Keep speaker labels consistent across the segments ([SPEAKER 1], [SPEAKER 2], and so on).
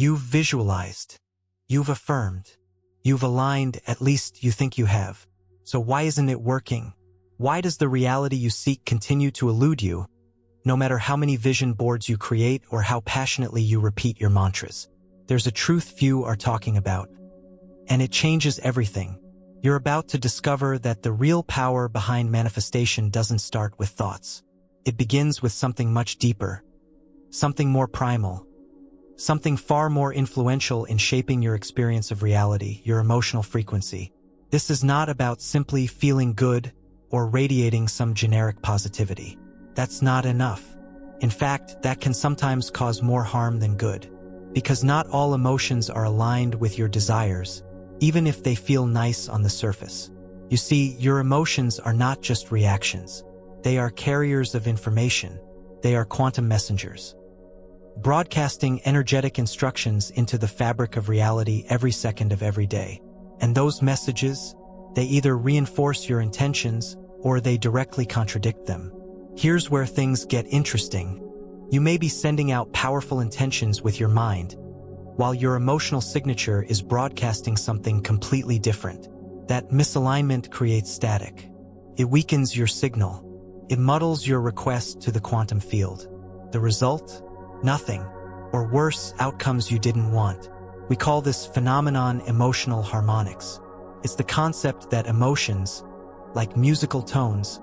[SPEAKER 1] You've visualized. You've affirmed. You've aligned, at least you think you have. So why isn't it working? Why does the reality you seek continue to elude you, no matter how many vision boards you create or how passionately you repeat your mantras? There's a truth few are talking about, and it changes everything. You're about to discover that the real power behind manifestation doesn't start with thoughts. It begins with something much deeper, something more primal, something far more influential in shaping your experience of reality, your emotional frequency. This is not about simply feeling good or radiating some generic positivity. That's not enough. In fact, that can sometimes cause more harm than good, because not all emotions are aligned with your desires, even if they feel nice on the surface. You see, your emotions are not just reactions. They are carriers of information. They are quantum messengers, broadcasting energetic instructions into the fabric of reality every second of every day. And those messages, they either reinforce your intentions or they directly contradict them. Here's where things get interesting. You may be sending out powerful intentions with your mind, while your emotional signature is broadcasting something completely different. That misalignment creates static. It weakens your signal. It muddles your request to the quantum field. The result? Nothing, or worse, outcomes you didn't want. We call this phenomenon emotional harmonics. It's the concept that emotions, like musical tones,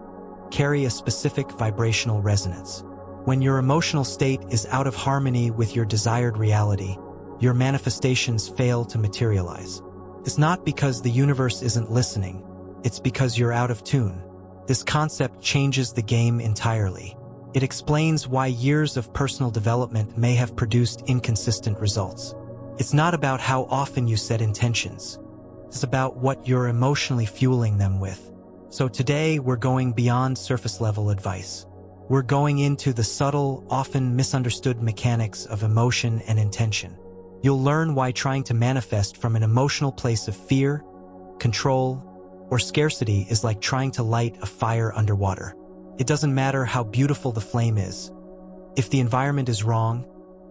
[SPEAKER 1] carry a specific vibrational resonance. When your emotional state is out of harmony with your desired reality, your manifestations fail to materialize. It's not because the universe isn't listening, it's because you're out of tune. This concept changes the game entirely. It explains why years of personal development may have produced inconsistent results. It's not about how often you set intentions. It's about what you're emotionally fueling them with. So today, we're going beyond surface-level advice. We're going into the subtle, often misunderstood mechanics of emotion and intention. You'll learn why trying to manifest from an emotional place of fear, control, or scarcity is like trying to light a fire underwater. It doesn't matter how beautiful the flame is. If the environment is wrong,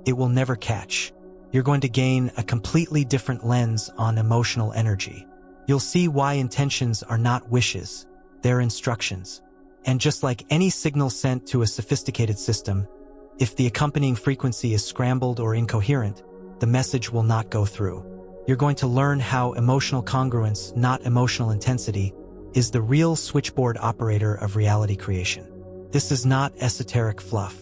[SPEAKER 1] it will never catch. You're going to gain a completely different lens on emotional energy. You'll see why intentions are not wishes, they're instructions. And just like any signal sent to a sophisticated system, if the accompanying frequency is scrambled or incoherent, the message will not go through. You're going to learn how emotional congruence, not emotional intensity, is the real switchboard operator of reality creation. This is not esoteric fluff.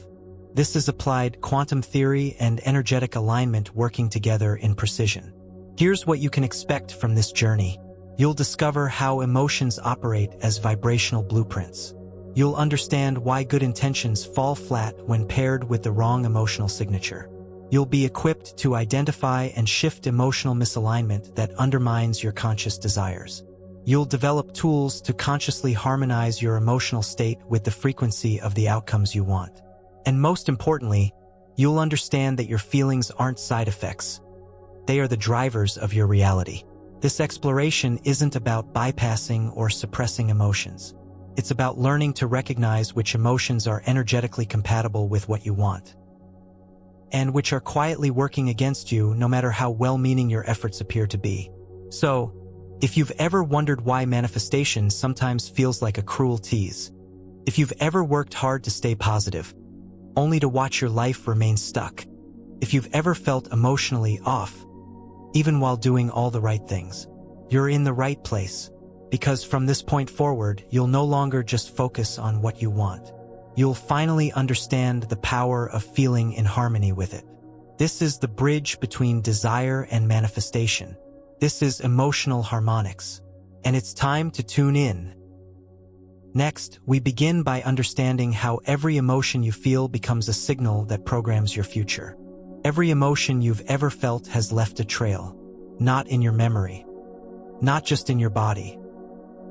[SPEAKER 1] This is applied quantum theory and energetic alignment working together in precision. Here's what you can expect from this journey. You'll discover how emotions operate as vibrational blueprints. You'll understand why good intentions fall flat when paired with the wrong emotional signature. You'll be equipped to identify and shift emotional misalignment that undermines your conscious desires. You'll develop tools to consciously harmonize your emotional state with the frequency of the outcomes you want. And most importantly, you'll understand that your feelings aren't side effects. They are the drivers of your reality. This exploration isn't about bypassing or suppressing emotions. It's about learning to recognize which emotions are energetically compatible with what you want, and which are quietly working against you no matter how well-meaning your efforts appear to be. So, if you've ever wondered why manifestation sometimes feels like a cruel tease, if you've ever worked hard to stay positive, only to watch your life remain stuck, if you've ever felt emotionally off, even while doing all the right things, you're in the right place, because from this point forward, you'll no longer just focus on what you want. You'll finally understand the power of feeling in harmony with it. This is the bridge between desire and manifestation. This is emotional harmonics, and it's time to tune in. Next, we begin by understanding how every emotion you feel becomes a signal that programs your future. Every emotion you've ever felt has left a trail, not in your memory, not just in your body,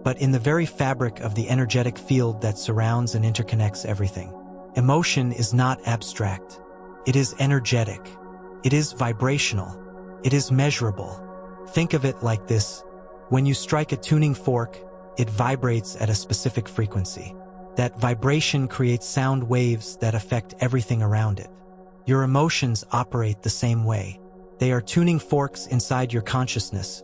[SPEAKER 1] but in the very fabric of the energetic field that surrounds and interconnects everything. Emotion is not abstract. It is energetic. It is vibrational. It is measurable. Think of it like this. When you strike a tuning fork, it vibrates at a specific frequency. That vibration creates sound waves that affect everything around it. Your emotions operate the same way. They are tuning forks inside your consciousness,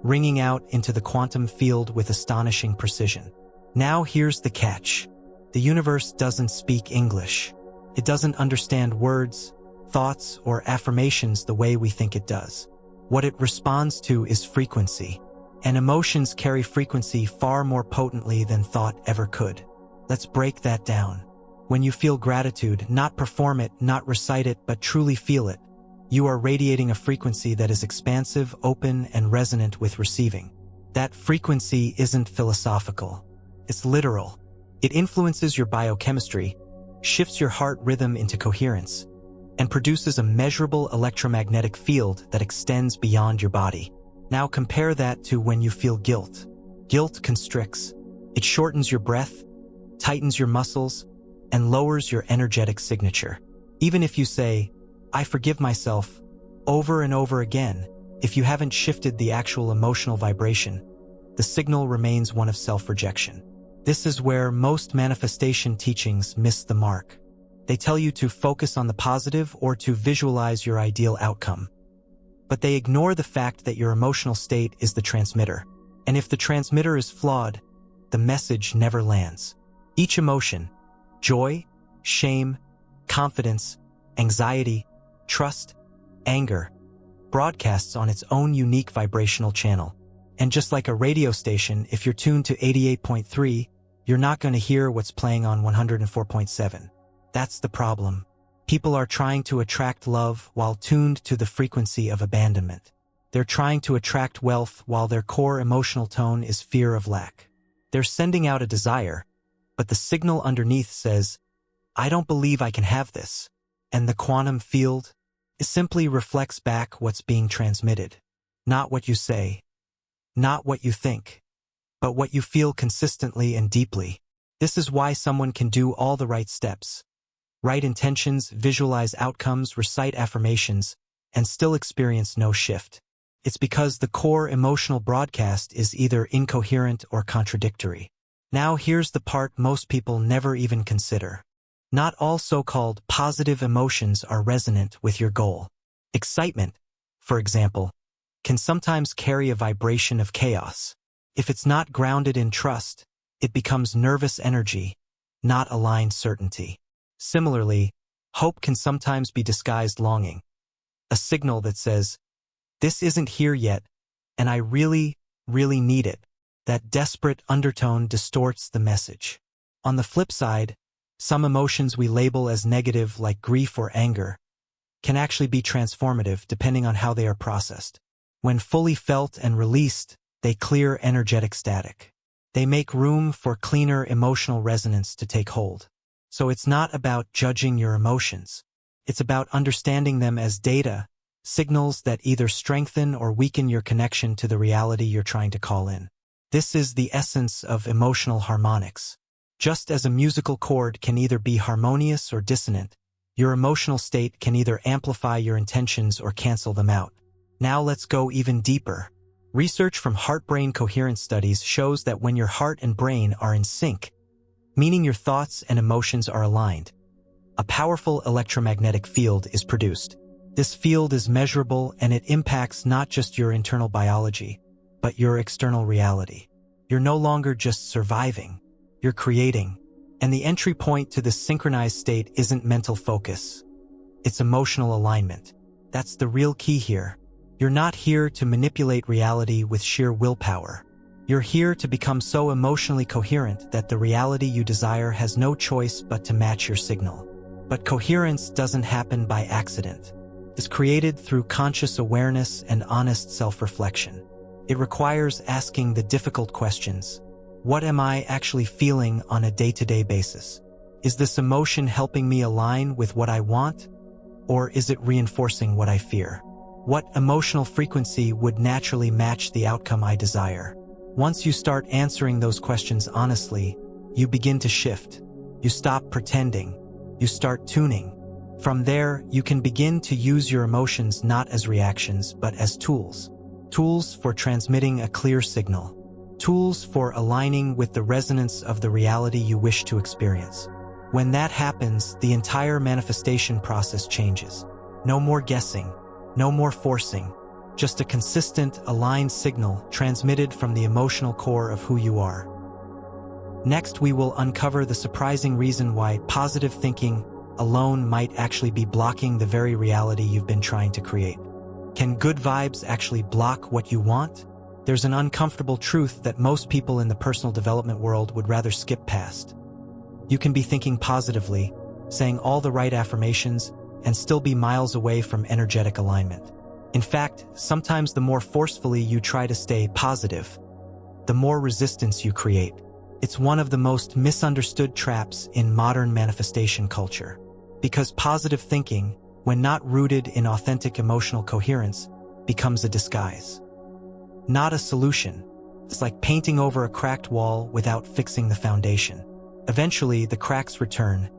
[SPEAKER 1] ringing out into the quantum field with astonishing precision. Now here's the catch. The universe doesn't speak English. It doesn't understand words, thoughts, or affirmations the way we think it does. What it responds to is frequency. And emotions carry frequency far more potently than thought ever could. Let's break that down. When you feel gratitude, not perform it, not recite it, but truly feel it, you are radiating a frequency that is expansive, open, and resonant with receiving. That frequency isn't philosophical. It's literal. It influences your biochemistry, shifts your heart rhythm into coherence, and produces a measurable electromagnetic field that extends beyond your body. Now compare that to when you feel guilt. Guilt constricts. It shortens your breath, tightens your muscles, and lowers your energetic signature. Even if you say, "I forgive myself," over and over again, if you haven't shifted the actual emotional vibration, the signal remains one of self-rejection. This is where most manifestation teachings miss the mark. They tell you to focus on the positive or to visualize your ideal outcome. But they ignore the fact that your emotional state is the transmitter. And if the transmitter is flawed, the message never lands. Each emotion, joy, shame, confidence, anxiety, trust, anger, broadcasts on its own unique vibrational channel. And just like a radio station, if you're tuned to 88.3, you're not going to hear what's playing on 104.7. That's the problem. People are trying to attract love while tuned to the frequency of abandonment. They're trying to attract wealth while their core emotional tone is fear of lack. They're sending out a desire, but the signal underneath says, "I don't believe I can have this." And the quantum field simply reflects back what's being transmitted. Not what you say, not what you think, but what you feel consistently and deeply. This is why someone can do all the right steps, write intentions, visualize outcomes, recite affirmations, and still experience no shift. It's because the core emotional broadcast is either incoherent or contradictory. Now here's the part most people never even consider. Not all so-called positive emotions are resonant with your goal. Excitement, for example, can sometimes carry a vibration of chaos. If it's not grounded in trust, it becomes nervous energy, not aligned certainty. Similarly, hope can sometimes be disguised longing, a signal that says, "This isn't here yet, and I really, really need it." That desperate undertone distorts the message. On the flip side, some emotions we label as negative, like grief or anger, can actually be transformative depending on how they are processed. When fully felt and released, they clear energetic static. They make room for cleaner emotional resonance to take hold. So it's not about judging your emotions. It's about understanding them as data, signals that either strengthen or weaken your connection to the reality you're trying to call in. This is the essence of emotional harmonics. Just as a musical chord can either be harmonious or dissonant, your emotional state can either amplify your intentions or cancel them out. Now let's go even deeper. Research from heart-brain coherence studies shows that when your heart and brain are in sync, meaning your thoughts and emotions are aligned, a powerful electromagnetic field is produced. This field is measurable and it impacts not just your internal biology, but your external reality. You're no longer just surviving, you're creating. And the entry point to this synchronized state isn't mental focus. It's emotional alignment. That's the real key here. You're not here to manipulate reality with sheer willpower. You're here to become so emotionally coherent that the reality you desire has no choice but to match your signal. But coherence doesn't happen by accident. It's created through conscious awareness and honest self-reflection. It requires asking the difficult questions. What am I actually feeling on a day-to-day basis? Is this emotion helping me align with what I want? Or is it reinforcing what I fear? What emotional frequency would naturally match the outcome I desire? Once you start answering those questions honestly, you begin to shift. You stop pretending. You start tuning. From there, you can begin to use your emotions not as reactions, but as tools. Tools for transmitting a clear signal. Tools for aligning with the resonance of the reality you wish to experience. When that happens, the entire manifestation process changes. No more guessing. No more forcing, just a consistent, aligned signal transmitted from the emotional core of who you are. Next, we will uncover the surprising reason why positive thinking alone might actually be blocking the very reality you've been trying to create. Can good vibes actually block what you want? There's an uncomfortable truth that most people in the personal development world would rather skip past. You can be thinking positively, saying all the right affirmations, and still be miles away from energetic alignment. In fact, sometimes the more forcefully you try to stay positive, the more resistance you create. It's one of the most misunderstood traps in modern manifestation culture. Because positive thinking, when not rooted in authentic emotional coherence, becomes a disguise. Not a solution. It's like painting over a cracked wall without fixing the foundation. Eventually, the cracks return.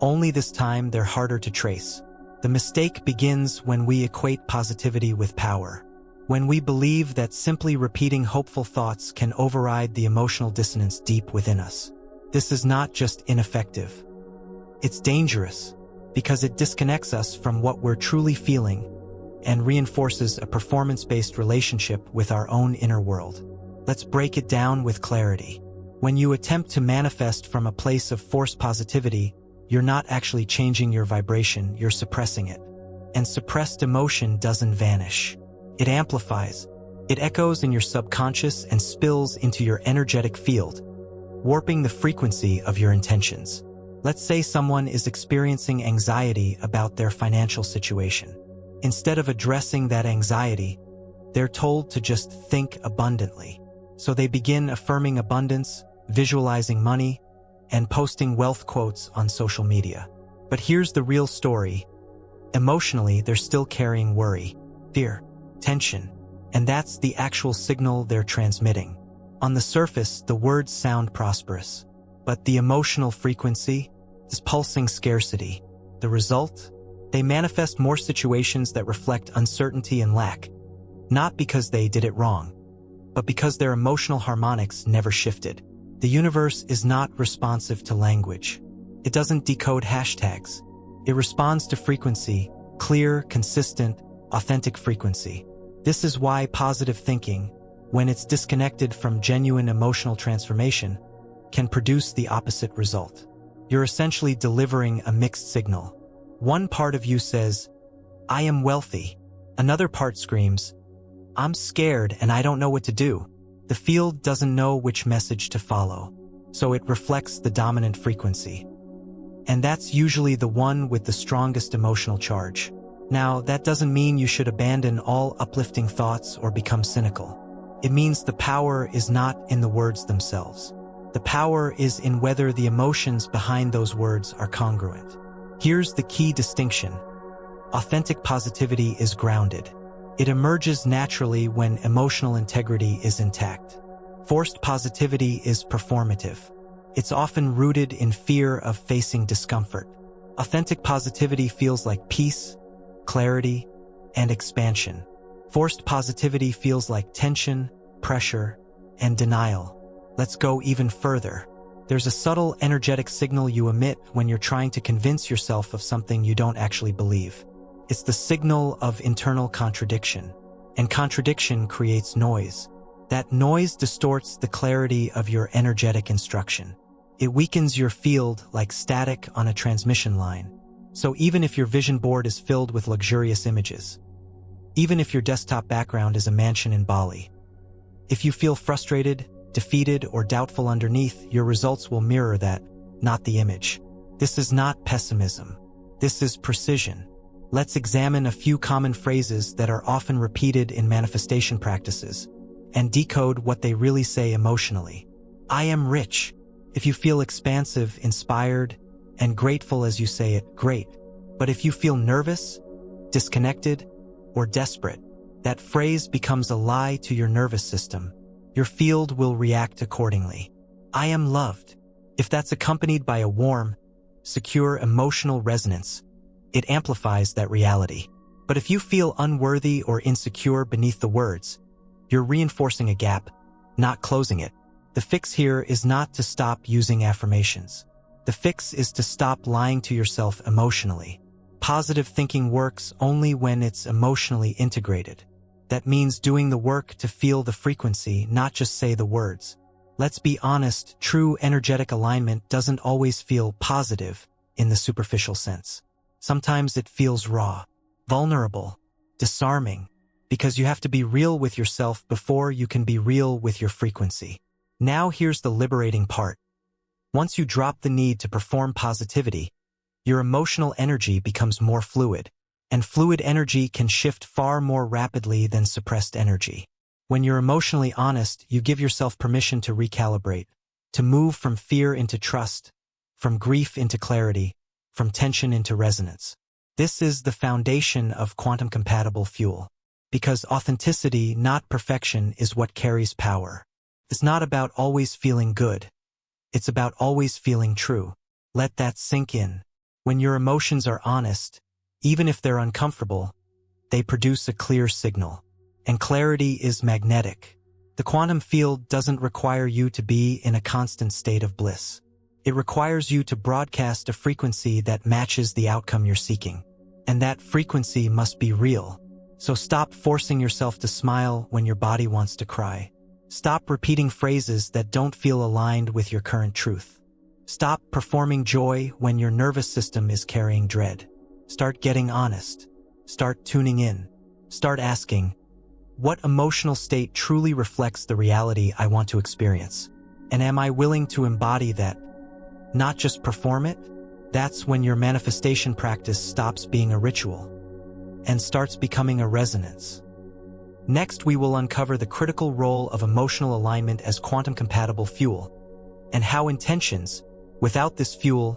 [SPEAKER 1] Only this time, they're harder to trace. The mistake begins when we equate positivity with power. When we believe that simply repeating hopeful thoughts can override the emotional dissonance deep within us. This is not just ineffective. It's dangerous because it disconnects us from what we're truly feeling and reinforces a performance-based relationship with our own inner world. Let's break it down with clarity. When you attempt to manifest from a place of forced positivity, you're not actually changing your vibration, you're suppressing it. And suppressed emotion doesn't vanish. It amplifies. It echoes in your subconscious and spills into your energetic field, warping the frequency of your intentions. Let's say someone is experiencing anxiety about their financial situation. Instead of addressing that anxiety, they're told to just think abundantly. So they begin affirming abundance, visualizing money, and posting wealth quotes on social media. But here's the real story. Emotionally, they're still carrying worry, fear, tension, and that's the actual signal they're transmitting. On the surface, the words sound prosperous, but the emotional frequency is pulsing scarcity. The result? They manifest more situations that reflect uncertainty and lack, not because they did it wrong, but because their emotional harmonics never shifted. The universe is not responsive to language. It doesn't decode hashtags. It responds to frequency, clear, consistent, authentic frequency. This is why positive thinking, when it's disconnected from genuine emotional transformation, can produce the opposite result. You're essentially delivering a mixed signal. One part of you says, "I am wealthy." Another part screams, "I'm scared and I don't know what to do." The field doesn't know which message to follow, so it reflects the dominant frequency. And that's usually the one with the strongest emotional charge. Now, that doesn't mean you should abandon all uplifting thoughts or become cynical. It means the power is not in the words themselves. The power is in whether the emotions behind those words are congruent. Here's the key distinction. Authentic positivity is grounded. It emerges naturally when emotional integrity is intact. Forced positivity is performative. It's often rooted in fear of facing discomfort. Authentic positivity feels like peace, clarity, and expansion. Forced positivity feels like tension, pressure, and denial. Let's go even further. There's a subtle energetic signal you emit when you're trying to convince yourself of something you don't actually believe. It's the signal of internal contradiction. And contradiction creates noise. That noise distorts the clarity of your energetic instruction. It weakens your field like static on a transmission line. So even if your vision board is filled with luxurious images, even if your desktop background is a mansion in Bali, if you feel frustrated, defeated, or doubtful underneath, your results will mirror that, not the image. This is not pessimism. This is precision. Let's examine a few common phrases that are often repeated in manifestation practices and decode what they really say emotionally. I am rich. If you feel expansive, inspired, and grateful as you say it, great. But if you feel nervous, disconnected, or desperate, that phrase becomes a lie to your nervous system. Your field will react accordingly. I am loved. If that's accompanied by a warm, secure emotional resonance, it amplifies that reality. But if you feel unworthy or insecure beneath the words, you're reinforcing a gap, not closing it. The fix here is not to stop using affirmations. The fix is to stop lying to yourself emotionally. Positive thinking works only when it's emotionally integrated. That means doing the work to feel the frequency, not just say the words. Let's be honest, true energetic alignment doesn't always feel positive in the superficial sense. Sometimes it feels raw, vulnerable, disarming, because you have to be real with yourself before you can be real with your frequency. Now here's the liberating part. Once you drop the need to perform positivity, your emotional energy becomes more fluid, and fluid energy can shift far more rapidly than suppressed energy. When you're emotionally honest, you give yourself permission to recalibrate, to move from fear into trust, from grief into clarity, from tension into resonance. This is the foundation of quantum-compatible fuel. Because authenticity, not perfection, is what carries power. It's not about always feeling good. It's about always feeling true. Let that sink in. When your emotions are honest, even if they're uncomfortable, they produce a clear signal. And clarity is magnetic. The quantum field doesn't require you to be in a constant state of bliss. It requires you to broadcast a frequency that matches the outcome you're seeking. And that frequency must be real. So stop forcing yourself to smile when your body wants to cry. Stop repeating phrases that don't feel aligned with your current truth. Stop performing joy when your nervous system is carrying dread. Start getting honest. Start tuning in. Start asking, what emotional state truly reflects the reality I want to experience? And am I willing to embody that? Not just perform it? That's when your manifestation practice stops being a ritual and starts becoming a resonance. Next, we will uncover the critical role of emotional alignment as quantum-compatible fuel, and how intentions, without this fuel,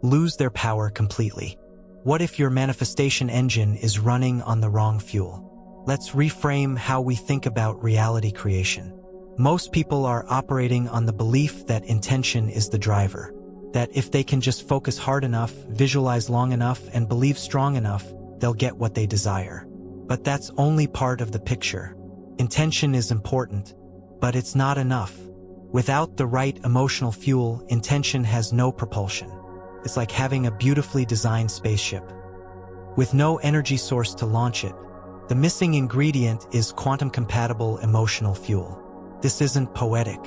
[SPEAKER 1] lose their power completely. What if your manifestation engine is running on the wrong fuel? Let's reframe how we think about reality creation. Most people are operating on the belief that intention is the driver, that if they can just focus hard enough, visualize long enough, and believe strong enough, they'll get what they desire. But that's only part of the picture. Intention is important, but it's not enough. Without the right emotional fuel, intention has no propulsion. It's like having a beautifully designed spaceship with no energy source to launch it. The missing ingredient is quantum-compatible emotional fuel. This isn't poetic.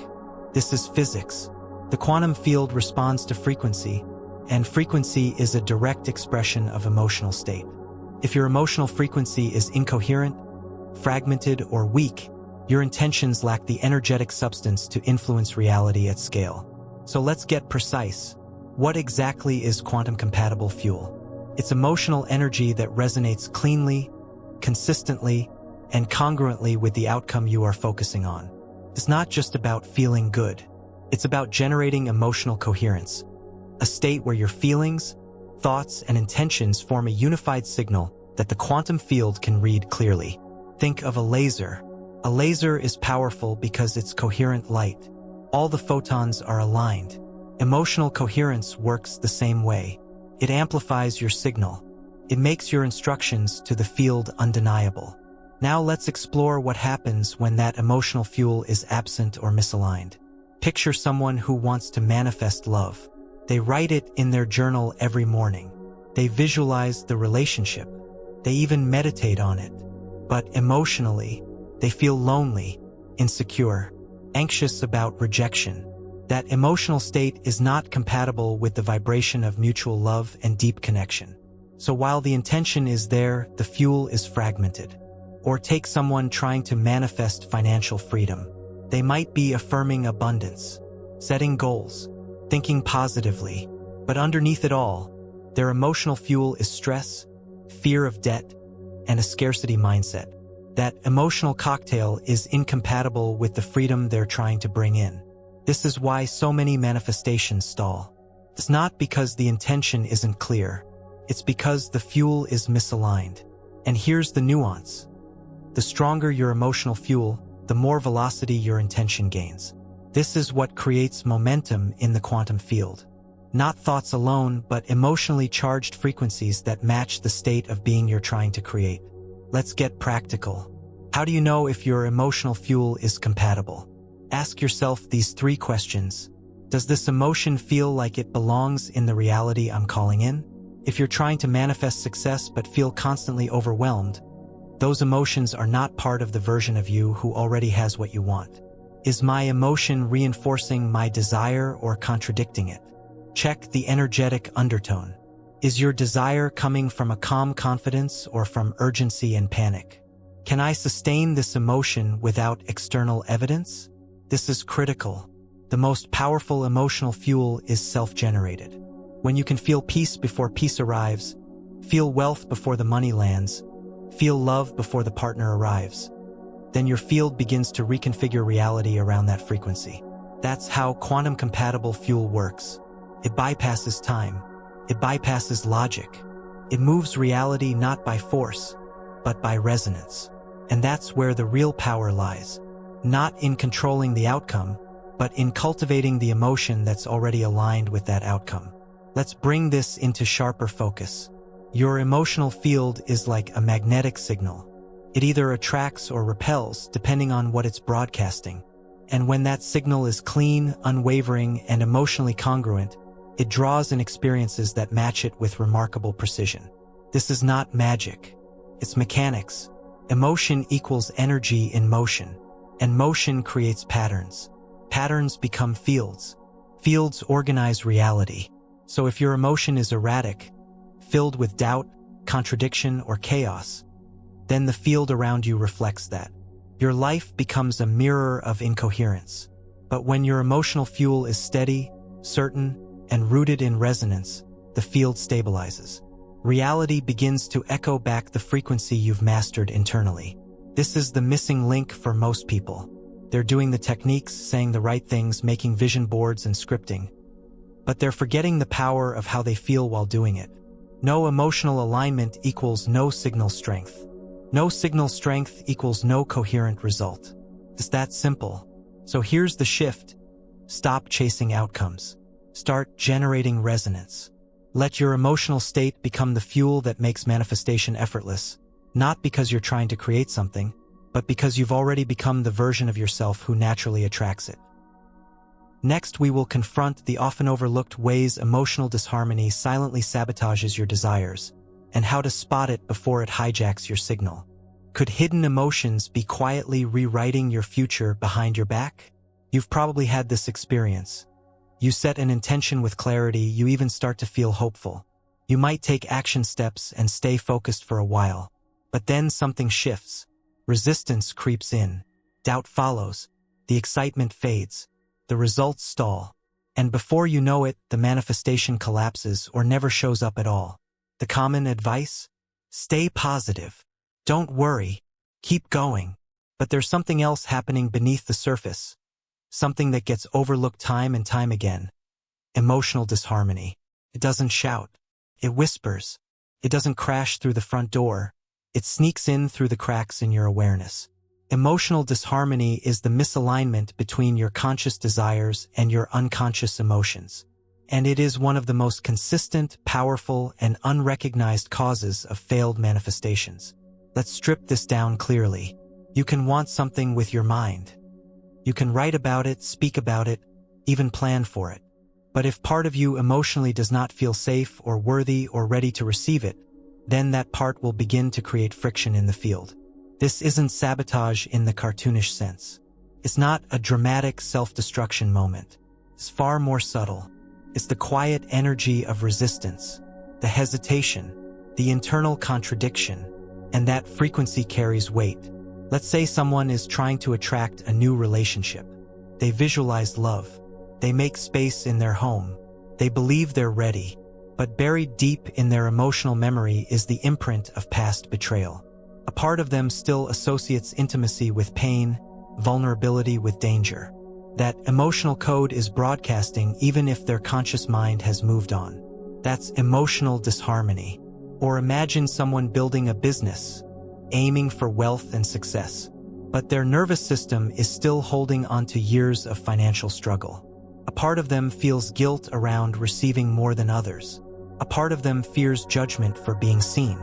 [SPEAKER 1] This is physics. The quantum field responds to frequency, and frequency is a direct expression of emotional state. If your emotional frequency is incoherent, fragmented, or weak, your intentions lack the energetic substance to influence reality at scale. So let's get precise. What exactly is quantum-compatible fuel? It's emotional energy that resonates cleanly, consistently, and congruently with the outcome you are focusing on. It's not just about feeling good. It's about generating emotional coherence, a state where your feelings, thoughts, and intentions form a unified signal that the quantum field can read clearly. Think of a laser. A laser is powerful because it's coherent light. All the photons are aligned. Emotional coherence works the same way. It amplifies your signal. It makes your instructions to the field undeniable. Now let's explore what happens when that emotional fuel is absent or misaligned. Picture someone who wants to manifest love. They write it in their journal every morning. They visualize the relationship. They even meditate on it. But emotionally, they feel lonely, insecure, anxious about rejection. That emotional state is not compatible with the vibration of mutual love and deep connection. So while the intention is there, the fuel is fragmented. Or take someone trying to manifest financial freedom. They might be affirming abundance, setting goals, thinking positively, but underneath it all, their emotional fuel is stress, fear of debt, and a scarcity mindset. That emotional cocktail is incompatible with the freedom they're trying to bring in. This is why so many manifestations stall. It's not because the intention isn't clear. It's because the fuel is misaligned. And here's the nuance. The stronger your emotional fuel, the more velocity your intention gains. This is what creates momentum in the quantum field. Not thoughts alone, but emotionally charged frequencies that match the state of being you're trying to create. Let's get practical. How do you know if your emotional fuel is compatible? Ask yourself these 3 questions. Does this emotion feel like it belongs in the reality I'm calling in? If you're trying to manifest success but feel constantly overwhelmed, those emotions are not part of the version of you who already has what you want. Is my emotion reinforcing my desire or contradicting it? Check the energetic undertone. Is your desire coming from a calm confidence or from urgency and panic? Can I sustain this emotion without external evidence? This is critical. The most powerful emotional fuel is self-generated. When you can feel peace before peace arrives, feel wealth before the money lands, feel love before the partner arrives, then your field begins to reconfigure reality around that frequency. That's how quantum-compatible fuel works. It bypasses time. It bypasses logic. It moves reality not by force, but by resonance. And that's where the real power lies. Not in controlling the outcome, but in cultivating the emotion that's already aligned with that outcome. Let's bring this into sharper focus. Your emotional field is like a magnetic signal. It either attracts or repels depending on what it's broadcasting. And when that signal is clean, unwavering, and emotionally congruent, it draws in experiences that match it with remarkable precision. This is not magic. It's mechanics. Emotion equals energy in motion, and motion creates patterns. Patterns become fields. Fields organize reality. So if your emotion is erratic, filled with doubt, contradiction, or chaos, then the field around you reflects that. Your life becomes a mirror of incoherence. But when your emotional fuel is steady, certain, and rooted in resonance, the field stabilizes. Reality begins to echo back the frequency you've mastered internally. This is the missing link for most people. They're doing the techniques, saying the right things, making vision boards and scripting. But they're forgetting the power of how they feel while doing it. No emotional alignment equals no signal strength. No signal strength equals no coherent result. It's that simple. So here's the shift. Stop chasing outcomes. Start generating resonance. Let your emotional state become the fuel that makes manifestation effortless, not because you're trying to create something, but because you've already become the version of yourself who naturally attracts it. Next, we will confront the often overlooked ways emotional disharmony silently sabotages your desires, and how to spot it before it hijacks your signal. Could hidden emotions be quietly rewriting your future behind your back? You've probably had this experience. You set an intention with clarity, you even start to feel hopeful. You might take action steps and stay focused for a while. But then something shifts. Resistance creeps in. Doubt follows. The excitement fades. The results stall. And before you know it, the manifestation collapses or never shows up at all. The common advice? Stay positive. Don't worry. Keep going. But there's something else happening beneath the surface. Something that gets overlooked time and time again. Emotional disharmony. It doesn't shout. It whispers. It doesn't crash through the front door. It sneaks in through the cracks in your awareness. Emotional disharmony is the misalignment between your conscious desires and your unconscious emotions. And it is one of the most consistent, powerful, and unrecognized causes of failed manifestations. Let's strip this down clearly. You can want something with your mind. You can write about it, speak about it, even plan for it. But if part of you emotionally does not feel safe or worthy or ready to receive it, then that part will begin to create friction in the field. This isn't sabotage in the cartoonish sense. It's not a dramatic self-destruction moment. It's far more subtle. It's the quiet energy of resistance, the hesitation, the internal contradiction, and that frequency carries weight. Let's say someone is trying to attract a new relationship. They visualize love. They make space in their home. They believe they're ready. But buried deep in their emotional memory is the imprint of past betrayal. A part of them still associates intimacy with pain, vulnerability with danger. That emotional code is broadcasting even if their conscious mind has moved on. That's emotional disharmony. Or imagine someone building a business, aiming for wealth and success, but their nervous system is still holding on to years of financial struggle. A part of them feels guilt around receiving more than others. A part of them fears judgment for being seen.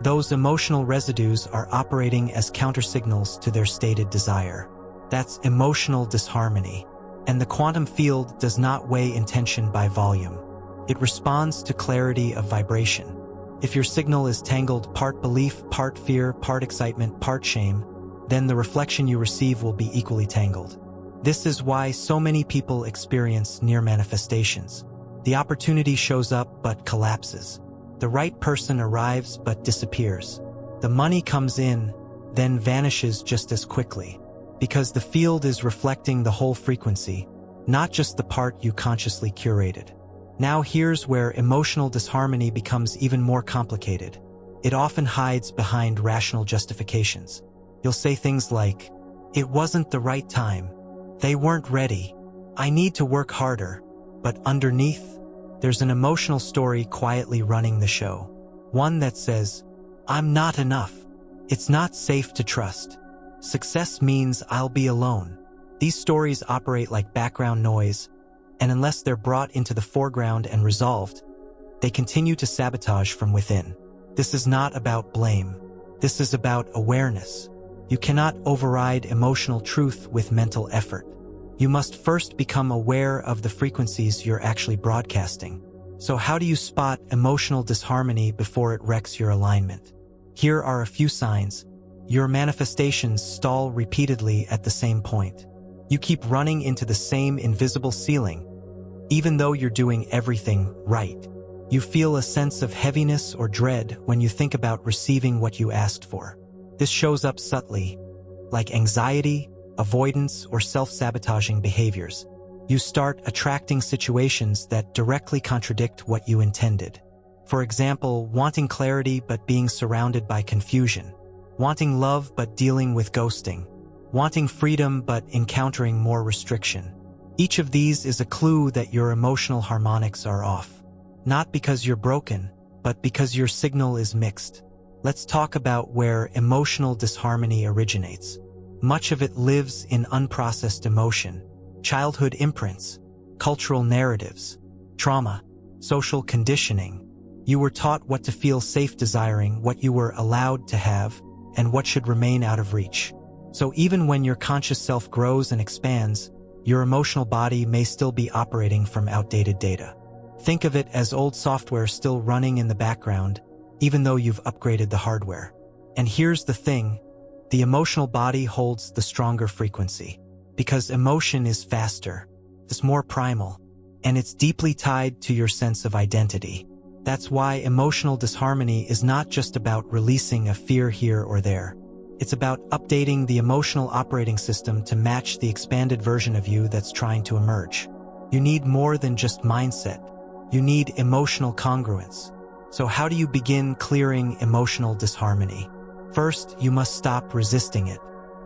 [SPEAKER 1] Those emotional residues are operating as countersignals to their stated desire. That's emotional disharmony. And the quantum field does not weigh intention by volume. It responds to clarity of vibration. If your signal is tangled, part belief, part fear, part excitement, part shame, then the reflection you receive will be equally tangled. This is why so many people experience near manifestations. The opportunity shows up but collapses. The right person arrives but disappears. The money comes in, then vanishes just as quickly. Because the field is reflecting the whole frequency, not just the part you consciously curated. Now here's where emotional disharmony becomes even more complicated. It often hides behind rational justifications. You'll say things like, "It wasn't the right time. They weren't ready. I need to work harder." But underneath, there's an emotional story quietly running the show. One that says, "I'm not enough. It's not safe to trust. Success means I'll be alone." These stories operate like background noise, and unless they're brought into the foreground and resolved, they continue to sabotage from within. This is not about blame. This is about awareness. You cannot override emotional truth with mental effort. You must first become aware of the frequencies you're actually broadcasting. So how do you spot emotional disharmony before it wrecks your alignment? Here are a few signs. Your manifestations stall repeatedly at the same point. You keep running into the same invisible ceiling, even though you're doing everything right. You feel a sense of heaviness or dread when you think about receiving what you asked for. This shows up subtly, like anxiety, avoidance, or self-sabotaging behaviors. You start attracting situations that directly contradict what you intended. For example, wanting clarity but being surrounded by confusion. Wanting love but dealing with ghosting. Wanting freedom but encountering more restriction. Each of these is a clue that your emotional harmonics are off. Not because you're broken, but because your signal is mixed. Let's talk about where emotional disharmony originates. Much of it lives in unprocessed emotion, childhood imprints, cultural narratives, trauma, social conditioning. You were taught what to feel safe desiring, what you were allowed to have, and what should remain out of reach. So even when your conscious self grows and expands, your emotional body may still be operating from outdated data. Think of it as old software still running in the background, even though you've upgraded the hardware. And here's the thing, the emotional body holds the stronger frequency. Because emotion is faster, it's more primal, and it's deeply tied to your sense of identity. That's why emotional disharmony is not just about releasing a fear here or there. It's about updating the emotional operating system to match the expanded version of you that's trying to emerge. You need more than just mindset. You need emotional congruence. So how do you begin clearing emotional disharmony? First, you must stop resisting it.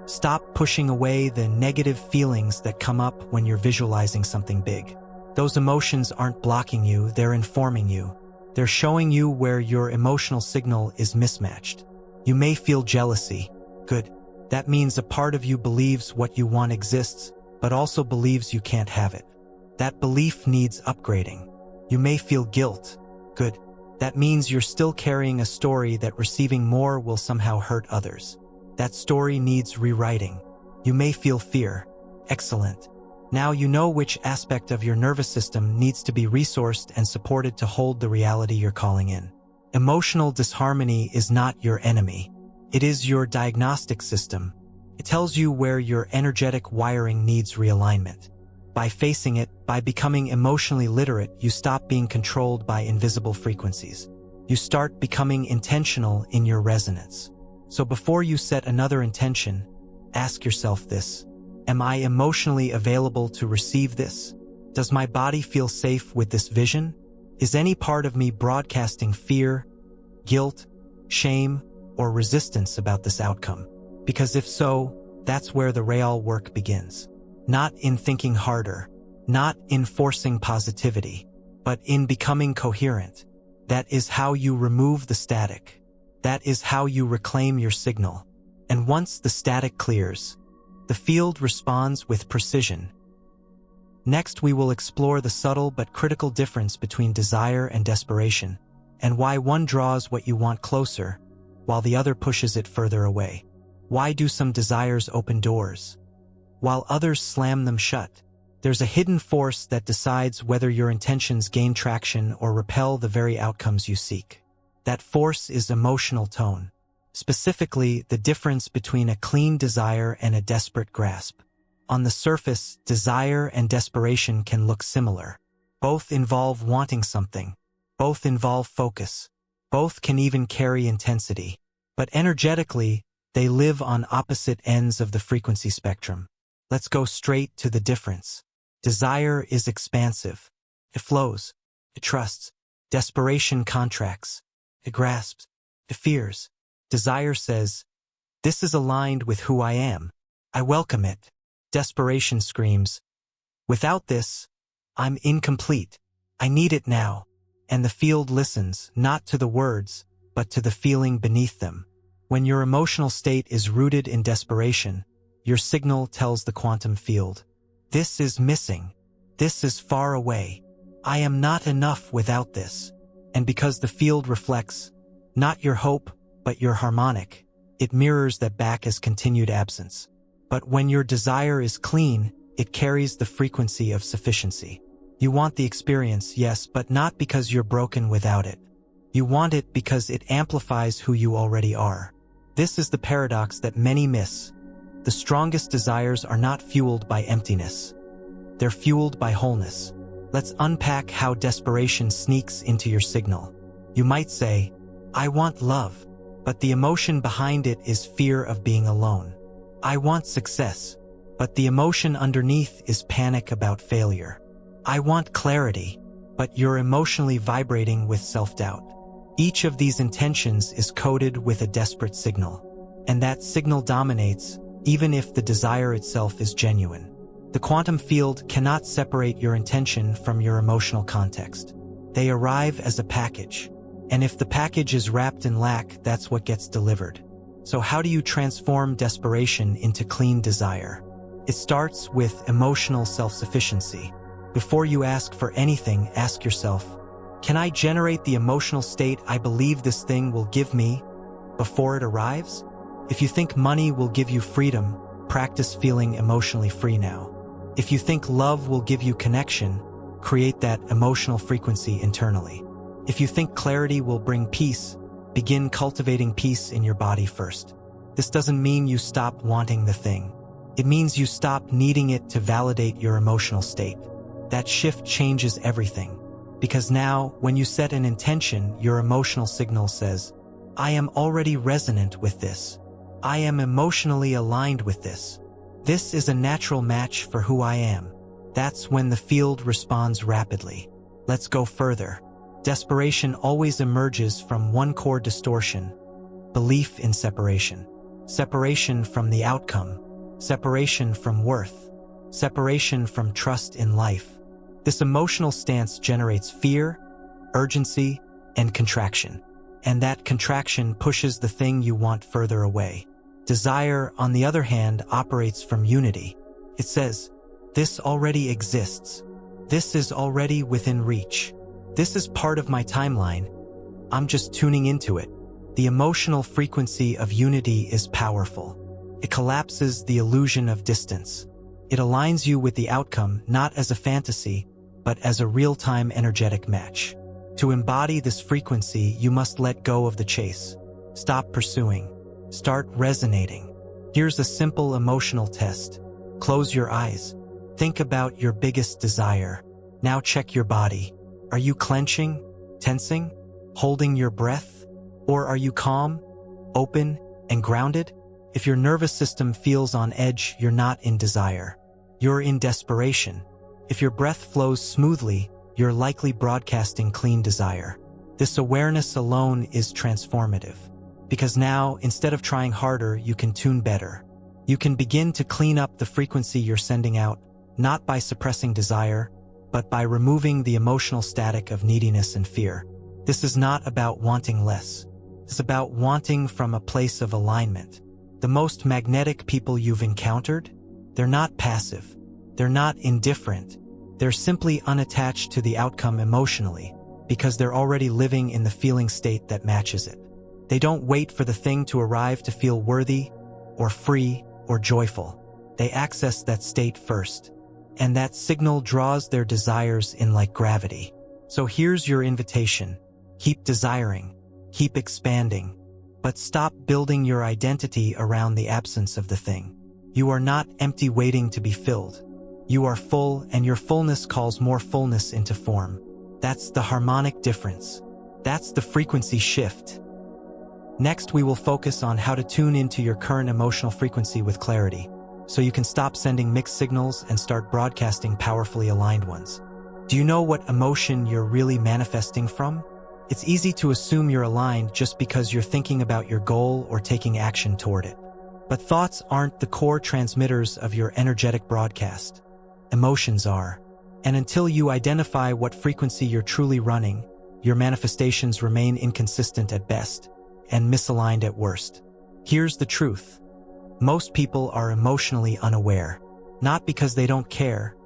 [SPEAKER 1] Stop pushing away the negative feelings that come up when you're visualizing something big. Those emotions aren't blocking you, they're informing you. They're showing you where your emotional signal is mismatched. You may feel jealousy. Good. That means a part of you believes what you want exists, but also believes you can't have it. That belief needs upgrading. You may feel guilt. Good. That means you're still carrying a story that receiving more will somehow hurt others. That story needs rewriting. You may feel fear. Excellent. Now you know which aspect of your nervous system needs to be resourced and supported to hold the reality you're calling in. Emotional disharmony is not your enemy. It is your diagnostic system. It tells you where your energetic wiring needs realignment. By facing it, by becoming emotionally literate, you stop being controlled by invisible frequencies. You start becoming intentional in your resonance. So before you set another intention, ask yourself this. Am I emotionally available to receive this? Does my body feel safe with this vision? Is any part of me broadcasting fear, guilt, shame, or resistance about this outcome? Because if so, that's where the real work begins. Not in thinking harder, not in forcing positivity, but in becoming coherent. That is how you remove the static. That is how you reclaim your signal. And once the static clears, the field responds with precision. Next, we will explore the subtle but critical difference between desire and desperation, and why one draws what you want closer, while the other pushes it further away. Why do some desires open doors, while others slam them shut? There's a hidden force that decides whether your intentions gain traction or repel the very outcomes you seek. That force is emotional tone. Specifically, the difference between a clean desire and a desperate grasp. On the surface, desire and desperation can look similar. Both involve wanting something. Both involve focus. Both can even carry intensity. But energetically, they live on opposite ends of the frequency spectrum. Let's go straight to the difference. Desire is expansive. It flows. It trusts. Desperation contracts. It grasps. It fears. Desire says, "This is aligned with who I am. I welcome it." Desperation screams, "Without this, I'm incomplete. I need it now." And the field listens, not to the words, but to the feeling beneath them. When your emotional state is rooted in desperation, your signal tells the quantum field, "This is missing. This is far away. I am not enough without this." And because the field reflects, not your hope, but your harmonic, it mirrors that back as continued absence. But when your desire is clean, it carries the frequency of sufficiency. You want the experience, yes, but not because you're broken without it. You want it because it amplifies who you already are. This is the paradox that many miss. The strongest desires are not fueled by emptiness. They're fueled by wholeness. Let's unpack how desperation sneaks into your signal. You might say, "I want love," but the emotion behind it is fear of being alone. "I want success," but the emotion underneath is panic about failure. "I want clarity," but you're emotionally vibrating with self-doubt. Each of these intentions is coded with a desperate signal, and that signal dominates, even if the desire itself is genuine. The quantum field cannot separate your intention from your emotional context. They arrive as a package, and if the package is wrapped in lack, that's what gets delivered. So how do you transform desperation into clean desire? It starts with emotional self-sufficiency. Before you ask for anything, ask yourself, can I generate the emotional state I believe this thing will give me before it arrives? If you think money will give you freedom, practice feeling emotionally free now. If you think love will give you connection, create that emotional frequency internally. If you think clarity will bring peace, begin cultivating peace in your body first. This doesn't mean you stop wanting the thing. It means you stop needing it to validate your emotional state. That shift changes everything. Because now, when you set an intention, your emotional signal says, I am already resonant with this. I am emotionally aligned with this. This is a natural match for who I am. That's when the field responds rapidly. Let's go further. Desperation always emerges from one core distortion: belief in separation. Separation from the outcome. Separation from worth. Separation from trust in life. This emotional stance generates fear, urgency, and contraction. And that contraction pushes the thing you want further away. Desire, on the other hand, operates from unity. It says, this already exists. This is already within reach. This is part of my timeline. I'm just tuning into it. The emotional frequency of unity is powerful. It collapses the illusion of distance. It aligns you with the outcome not as a fantasy, but as a real-time energetic match. To embody this frequency, you must let go of the chase. Stop pursuing. Start resonating. Here's a simple emotional test. Close your eyes. Think about your biggest desire. Now check your body. Are you clenching, tensing, holding your breath? Or are you calm, open, and grounded? If your nervous system feels on edge, you're not in desire. You're in desperation. If your breath flows smoothly, you're likely broadcasting clean desire. This awareness alone is transformative. Because now, instead of trying harder, you can tune better. You can begin to clean up the frequency you're sending out, not by suppressing desire, but by removing the emotional static of neediness and fear. This is not about wanting less. It's about wanting from a place of alignment. The most magnetic people you've encountered, they're not passive. They're not indifferent. They're simply unattached to the outcome emotionally, because they're already living in the feeling state that matches it. They don't wait for the thing to arrive to feel worthy, or free, or joyful. They access that state first. and that signal draws their desires in like gravity. So here's your invitation. Keep desiring, keep expanding, but stop building your identity around the absence of the thing. You are not empty waiting to be filled. You are full, and your fullness calls more fullness into form. That's the harmonic difference. That's the frequency shift. Next, we will focus on how to tune into your current emotional frequency with clarity, so you can stop sending mixed signals and start broadcasting powerfully aligned ones. Do you know what emotion you're really manifesting from? It's easy to assume you're aligned just because you're thinking about your goal or taking action toward it. But thoughts aren't the core transmitters of your energetic broadcast. Emotions are. And until you identify what frequency you're truly running, your manifestations remain inconsistent at best and misaligned at worst. Here's the truth. Most people are emotionally unaware, not because they don't care,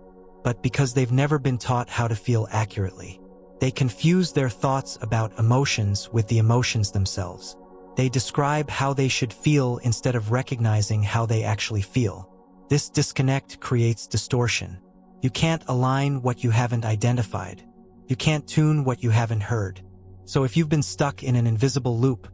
[SPEAKER 1] but because they've never been taught how to feel accurately. They confuse their thoughts about emotions with the emotions themselves. They describe how they should feel instead of recognizing how they actually feel. This disconnect creates distortion. You can't align what you haven't identified. You can't tune what you haven't heard. So if you've been stuck in an invisible loop,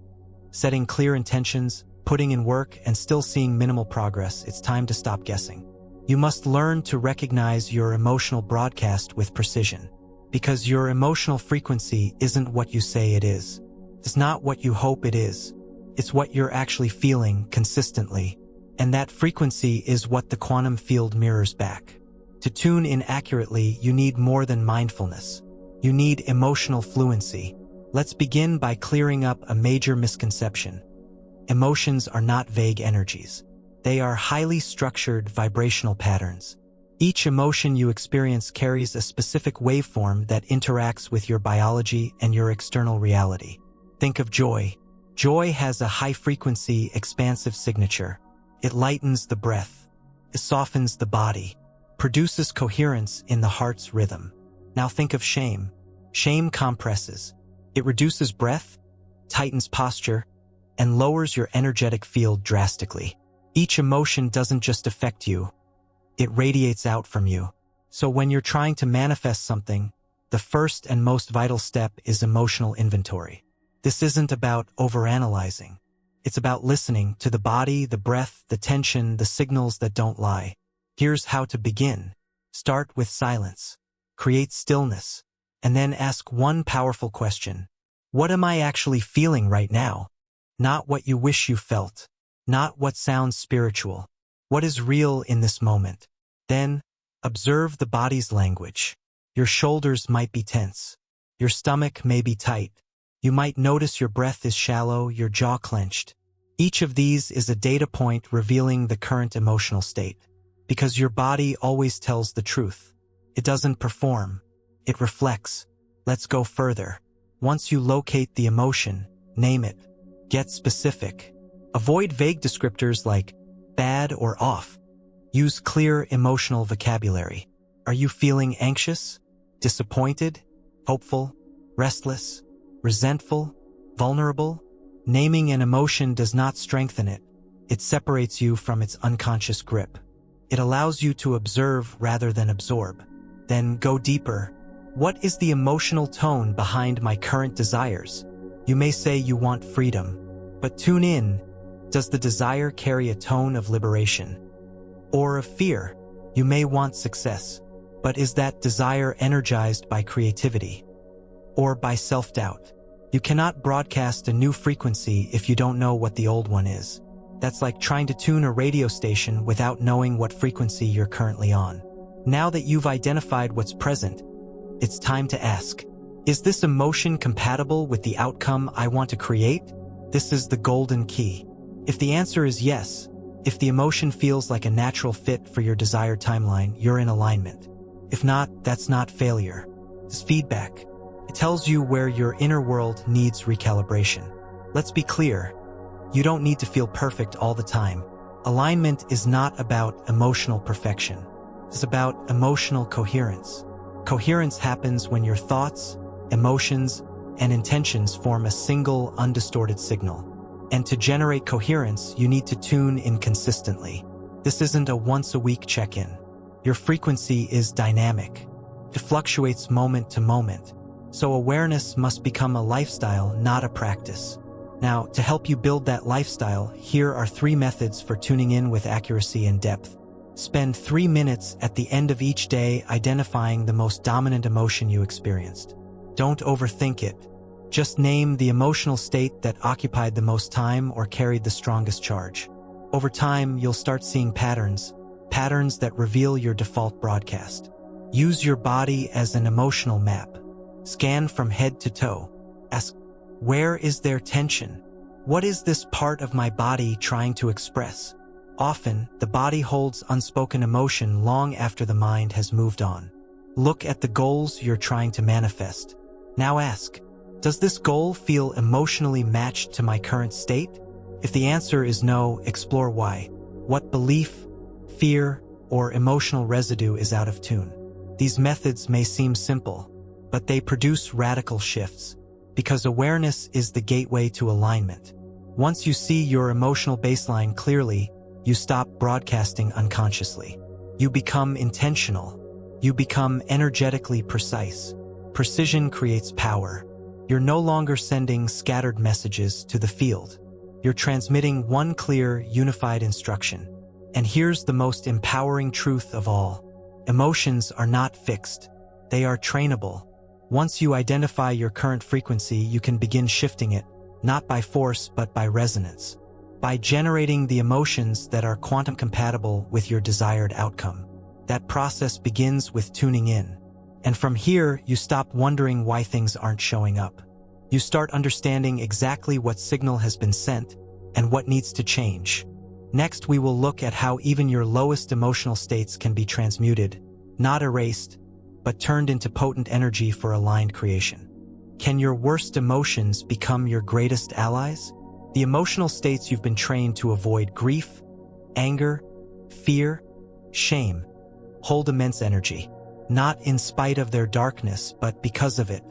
[SPEAKER 1] setting clear intentions, putting in work, and still seeing minimal progress, it's time to stop guessing. You must learn to recognize your emotional broadcast with precision, because your emotional frequency isn't what you say it is. It's not what you hope it is. It's what you're actually feeling consistently, and that frequency is what the quantum field mirrors back. To tune in accurately, you need more than mindfulness. You need emotional fluency. Let's begin by clearing up a major misconception. Emotions are not vague energies. They are highly structured vibrational patterns. Each emotion you experience carries a specific waveform that interacts with your biology and your external reality. Think of joy. Joy has a high-frequency, expansive signature. It lightens the breath. It softens the body. Produces coherence in the heart's rhythm. Now think of shame. Shame compresses. It reduces breath, tightens posture, and lowers your energetic field drastically. Each emotion doesn't just affect you, it radiates out from you. So when you're trying to manifest something, the first and most vital step is emotional inventory. This isn't about overanalyzing. It's about listening to the body, the breath, the tension, the signals that don't lie. Here's how to begin. Start with silence. Create stillness. And then ask one powerful question. What am I actually feeling right now? Not what you wish you felt. Not what sounds spiritual. What is real in this moment? Then, observe the body's language. Your shoulders might be tense. Your stomach may be tight. You might notice your breath is shallow, your jaw clenched. Each of these is a data point revealing the current emotional state. Because your body always tells the truth. It doesn't perform. It reflects. Let's go further. Once you locate the emotion, name it. Get specific. Avoid vague descriptors like bad or off. Use clear emotional vocabulary. Are you feeling anxious, disappointed, hopeful, restless, resentful, vulnerable? Naming an emotion does not strengthen it. It separates you from its unconscious grip. It allows you to observe rather than absorb. Then go deeper. What is the emotional tone behind my current desires? You may say you want freedom, but tune in. Does the desire carry a tone of liberation or of fear? You may want success, but is that desire energized by creativity or by self-doubt? You cannot broadcast a new frequency if you don't know what the old one is. That's like trying to tune a radio station without knowing what frequency you're currently on. Now that you've identified what's present, it's time to ask, is this emotion compatible with the outcome I want to create? This is the golden key. If the answer is yes, if the emotion feels like a natural fit for your desired timeline, you're in alignment. If not, that's not failure. It's feedback. It tells you where your inner world needs recalibration. Let's be clear. You don't need to feel perfect all the time. Alignment is not about emotional perfection. It's about emotional coherence. Coherence happens when your thoughts, emotions, and intentions form a single, undistorted signal. And to generate coherence, you need to tune in consistently. This isn't a once-a-week check-in. Your frequency is dynamic. It fluctuates moment to moment. So awareness must become a lifestyle, not a practice. Now, to help you build that lifestyle, here are 3 methods for tuning in with accuracy and depth. Spend 3 minutes at the end of each day identifying the most dominant emotion you experienced. Don't overthink it. Just name the emotional state that occupied the most time or carried the strongest charge. Over time, you'll start seeing patterns that reveal your default broadcast. Use your body as an emotional map. Scan from head to toe. Ask, where is there tension? What is this part of my body trying to express? Often, the body holds unspoken emotion long after the mind has moved on. Look at the goals you're trying to manifest. Now ask, does this goal feel emotionally matched to my current state? If the answer is no, explore why. What belief, fear, or emotional residue is out of tune? These methods may seem simple, but they produce radical shifts, because awareness is the gateway to alignment. Once you see your emotional baseline clearly, you stop broadcasting unconsciously. You become intentional. You become energetically precise. Precision creates power. You're no longer sending scattered messages to the field. You're transmitting one clear, unified instruction. And here's the most empowering truth of all. Emotions are not fixed. They are trainable. Once you identify your current frequency, you can begin shifting it, not by force but by resonance. By generating the emotions that are quantum compatible with your desired outcome. That process begins with tuning in. And from here, you stop wondering why things aren't showing up. You start understanding exactly what signal has been sent and what needs to change. Next, we will look at how even your lowest emotional states can be transmuted, not erased, but turned into potent energy for aligned creation. Can your worst emotions become your greatest allies? The emotional states you've been trained to avoid: grief, anger, fear, shame, hold immense energy, not in spite of their darkness, but because of it.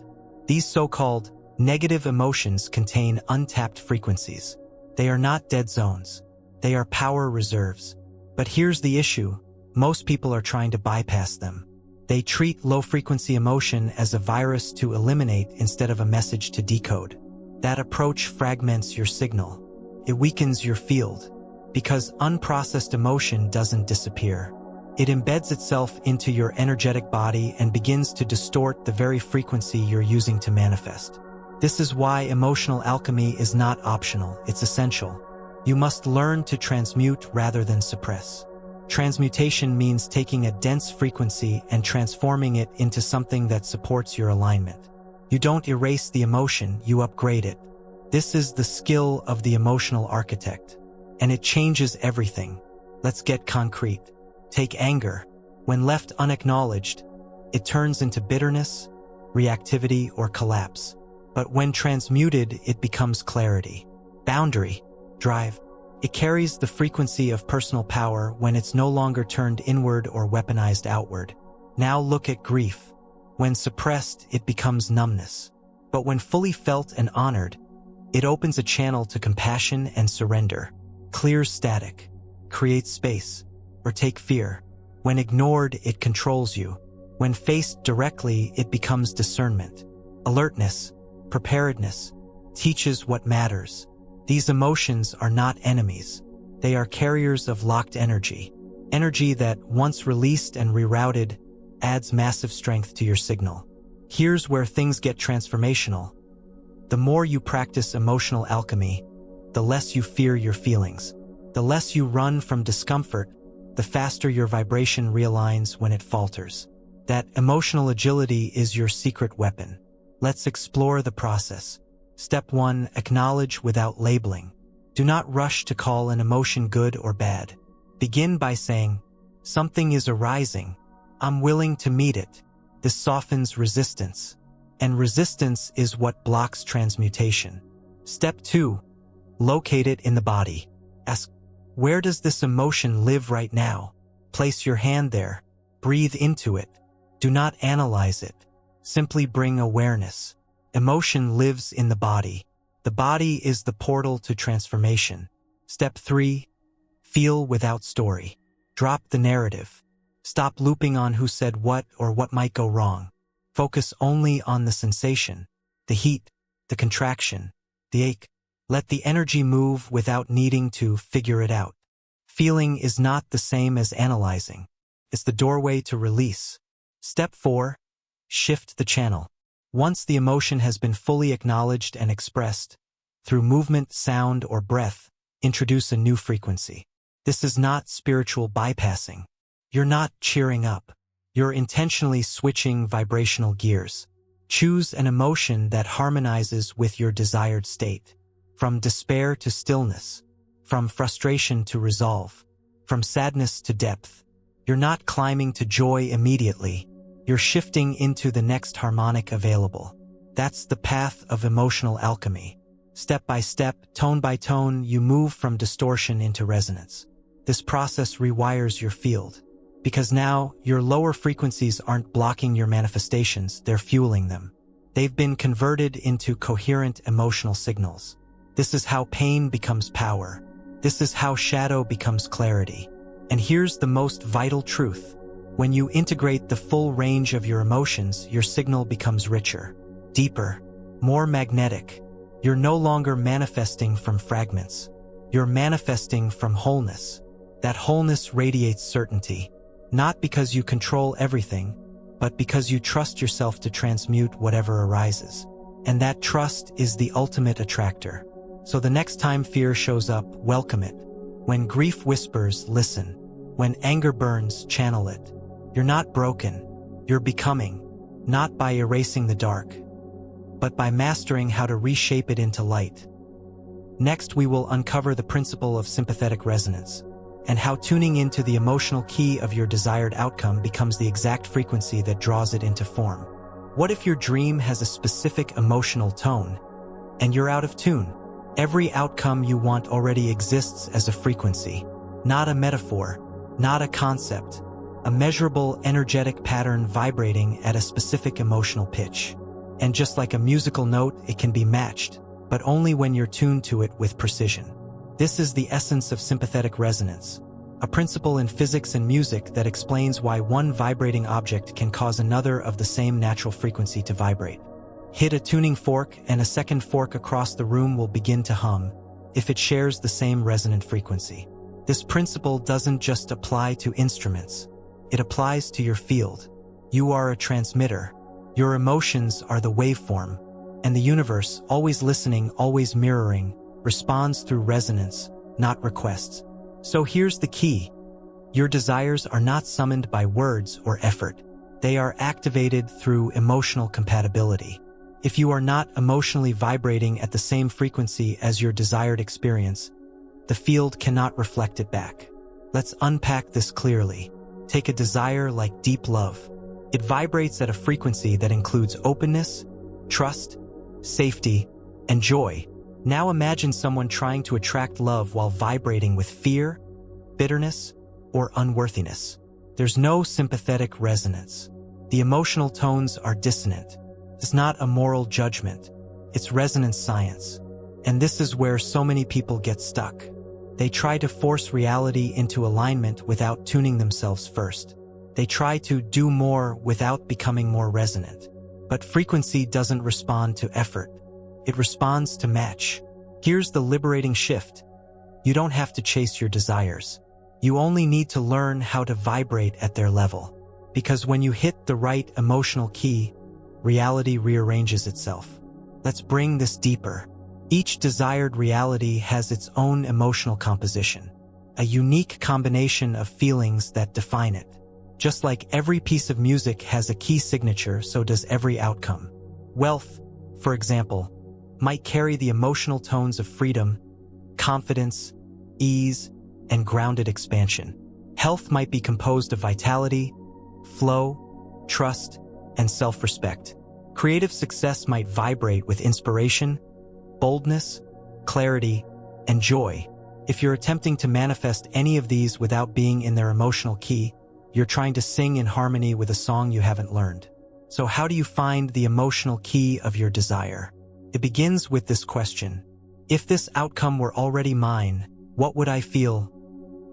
[SPEAKER 1] These so-called negative emotions contain untapped frequencies. They are not dead zones. They are power reserves. But here's the issue. Most people are trying to bypass them. They treat low-frequency emotion as a virus to eliminate instead of a message to decode. That approach fragments your signal. It weakens your field, because unprocessed emotion doesn't disappear. It embeds itself into your energetic body and begins to distort the very frequency you're using to manifest. This is why emotional alchemy is not optional, it's essential. You must learn to transmute rather than suppress. Transmutation means taking a dense frequency and transforming it into something that supports your alignment. You don't erase the emotion, you upgrade it. This is the skill of the emotional architect, and it changes everything. Let's get concrete. Take anger. When left unacknowledged, it turns into bitterness, reactivity, or collapse. But when transmuted, it becomes clarity. Boundary, drive. It carries the frequency of personal power when it's no longer turned inward or weaponized outward. Now look at grief. When suppressed, it becomes numbness. But when fully felt and honored, it opens a channel to compassion and surrender. Clears static, creates space. Or take fear. When ignored, it controls you. When faced directly, it becomes discernment. Alertness, preparedness, teaches what matters. These emotions are not enemies. They are carriers of locked energy. Energy that, once released and rerouted, adds massive strength to your signal. Here's where things get transformational. The more you practice emotional alchemy, the less you fear your feelings. The less you run from discomfort, the faster your vibration realigns when it falters. That emotional agility is your secret weapon. Let's explore the process. Step 1. Acknowledge without labeling. Do not rush to call an emotion good or bad. Begin by saying, something is arising. I'm willing to meet it. This softens resistance. And resistance is what blocks transmutation. Step 2. Locate it in the body. Ask, where does this emotion live right now? Place your hand there. Breathe into it. Do not analyze it. Simply bring awareness. Emotion lives in the body. The body is the portal to transformation. Step 3. Feel without story. Drop the narrative. Stop looping on who said what or what might go wrong. Focus only on the sensation, the heat, the contraction, the ache. Let the energy move without needing to figure it out. Feeling is not the same as analyzing. It's the doorway to release. Step 4. Shift the channel. Once the emotion has been fully acknowledged and expressed, through movement, sound, or breath, introduce a new frequency. This is not spiritual bypassing. You're not cheering up. You're intentionally switching vibrational gears. Choose an emotion that harmonizes with your desired state. From despair to stillness. From frustration to resolve. From sadness to depth. You're not climbing to joy immediately. You're shifting into the next harmonic available. That's the path of emotional alchemy. Step by step, tone by tone, you move from distortion into resonance. This process rewires your field. Because now, your lower frequencies aren't blocking your manifestations, they're fueling them. They've been converted into coherent emotional signals. This is how pain becomes power. This is how shadow becomes clarity. And here's the most vital truth. When you integrate the full range of your emotions, your signal becomes richer, deeper, more magnetic. You're no longer manifesting from fragments. You're manifesting from wholeness. That wholeness radiates certainty. Not because you control everything, but because you trust yourself to transmute whatever arises. And that trust is the ultimate attractor. So the next time fear shows up, welcome it. When grief whispers, listen. When anger burns, channel it. You're not broken. You're becoming. Not by erasing the dark, but by mastering how to reshape it into light. Next, we will uncover the principle of sympathetic resonance, and how tuning into the emotional key of your desired outcome becomes the exact frequency that draws it into form. What if your dream has a specific emotional tone, and you're out of tune? Every outcome you want already exists as a frequency, not a metaphor, not a concept, a measurable energetic pattern vibrating at a specific emotional pitch. And just like a musical note, it can be matched, but only when you're tuned to it with precision. This is the essence of sympathetic resonance, a principle in physics and music that explains why one vibrating object can cause another of the same natural frequency to vibrate. Hit a tuning fork and a second fork across the room will begin to hum if it shares the same resonant frequency. This principle doesn't just apply to instruments. It applies to your field. You are a transmitter. Your emotions are the waveform, and the universe, always listening, always mirroring, responds through resonance, not requests. So here's the key. Your desires are not summoned by words or effort. They are activated through emotional compatibility. If you are not emotionally vibrating at the same frequency as your desired experience, the field cannot reflect it back. Let's unpack this clearly. Take a desire like deep love. It vibrates at a frequency that includes openness, trust, safety, and joy. Now imagine someone trying to attract love while vibrating with fear, bitterness, or unworthiness. There's no sympathetic resonance. The emotional tones are dissonant. It's not a moral judgment. It's resonance science. And this is where so many people get stuck. They try to force reality into alignment without tuning themselves first. They try to do more without becoming more resonant. But frequency doesn't respond to effort. It responds to match. Here's the liberating shift. You don't have to chase your desires. You only need to learn how to vibrate at their level. Because when you hit the right emotional key, reality rearranges itself. Let's bring this deeper. Each desired reality has its own emotional composition, a unique combination of feelings that define it. Just like every piece of music has a key signature, so does every outcome. Wealth, for example, might carry the emotional tones of freedom, confidence, ease, and grounded expansion. Health might be composed of vitality, flow, trust, and self-respect. Creative success might vibrate with inspiration, boldness, clarity, and joy. If you're attempting to manifest any of these without being in their emotional key, you're trying to sing in harmony with a song you haven't learned. So how do you find the emotional key of your desire? It begins with this question. If this outcome were already mine, what would I feel?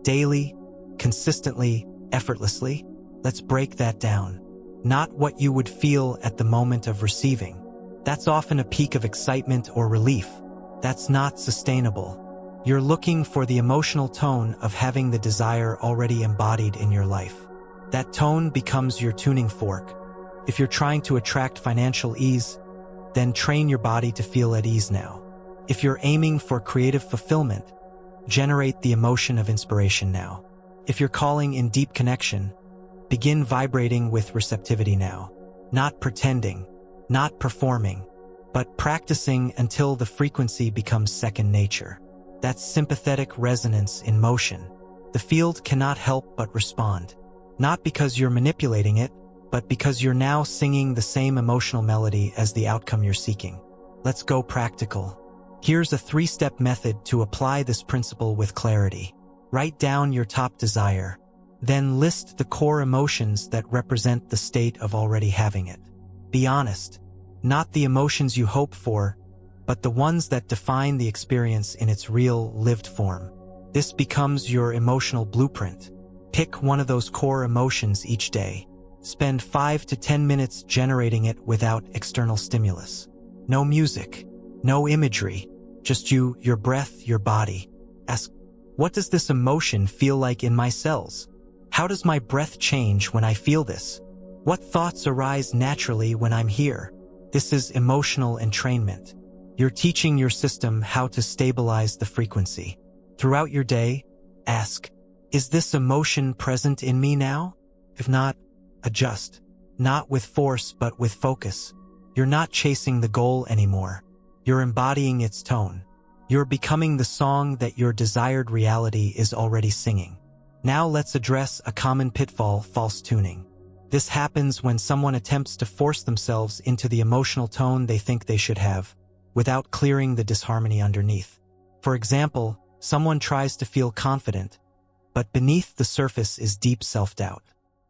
[SPEAKER 1] Daily, consistently, effortlessly? Let's break that down. Not what you would feel at the moment of receiving. That's often a peak of excitement or relief. That's not sustainable. You're looking for the emotional tone of having the desire already embodied in your life. That tone becomes your tuning fork. If you're trying to attract financial ease, then train your body to feel at ease now. If you're aiming for creative fulfillment, generate the emotion of inspiration now. If you're calling in deep connection, begin vibrating with receptivity now. Not pretending, not performing, but practicing until the frequency becomes second nature. That's sympathetic resonance in motion. The field cannot help but respond. Not because you're manipulating it, but because you're now singing the same emotional melody as the outcome you're seeking. Let's go practical. Here's a 3-step method to apply this principle with clarity. Write down your top desire. Then list the core emotions that represent the state of already having it. Be honest. Not the emotions you hope for, but the ones that define the experience in its real, lived form. This becomes your emotional blueprint. Pick one of those core emotions each day. Spend 5 to 10 minutes generating it without external stimulus. No music, no imagery, just you, your breath, your body. Ask, what does this emotion feel like in my cells? How does my breath change when I feel this? What thoughts arise naturally when I'm here? This is emotional entrainment. You're teaching your system how to stabilize the frequency. Throughout your day, ask, is this emotion present in me now? If not, adjust. Not with force, but with focus. You're not chasing the goal anymore. You're embodying its tone. You're becoming the song that your desired reality is already singing. Now let's address a common pitfall: false tuning. This happens when someone attempts to force themselves into the emotional tone they think they should have, without clearing the disharmony underneath. For example, someone tries to feel confident, but beneath the surface is deep self-doubt.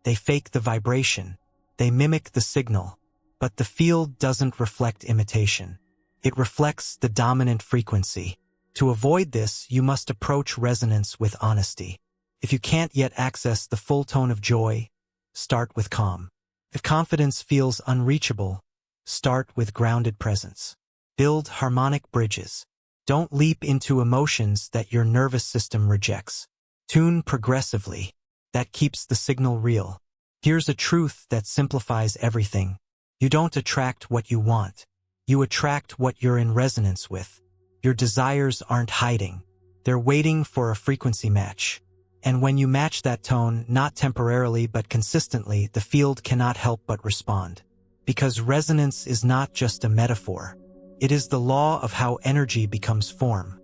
[SPEAKER 1] They fake the vibration. They mimic the signal. But the field doesn't reflect imitation. It reflects the dominant frequency. To avoid this, you must approach resonance with honesty. If you can't yet access the full tone of joy, start with calm. If confidence feels unreachable, start with grounded presence. Build harmonic bridges. Don't leap into emotions that your nervous system rejects. Tune progressively. That keeps the signal real. Here's a truth that simplifies everything. You don't attract what you want. You attract what you're in resonance with. Your desires aren't hiding. They're waiting for a frequency match. And when you match that tone, not temporarily but consistently, the field cannot help but respond. Because resonance is not just a metaphor. It is the law of how energy becomes form.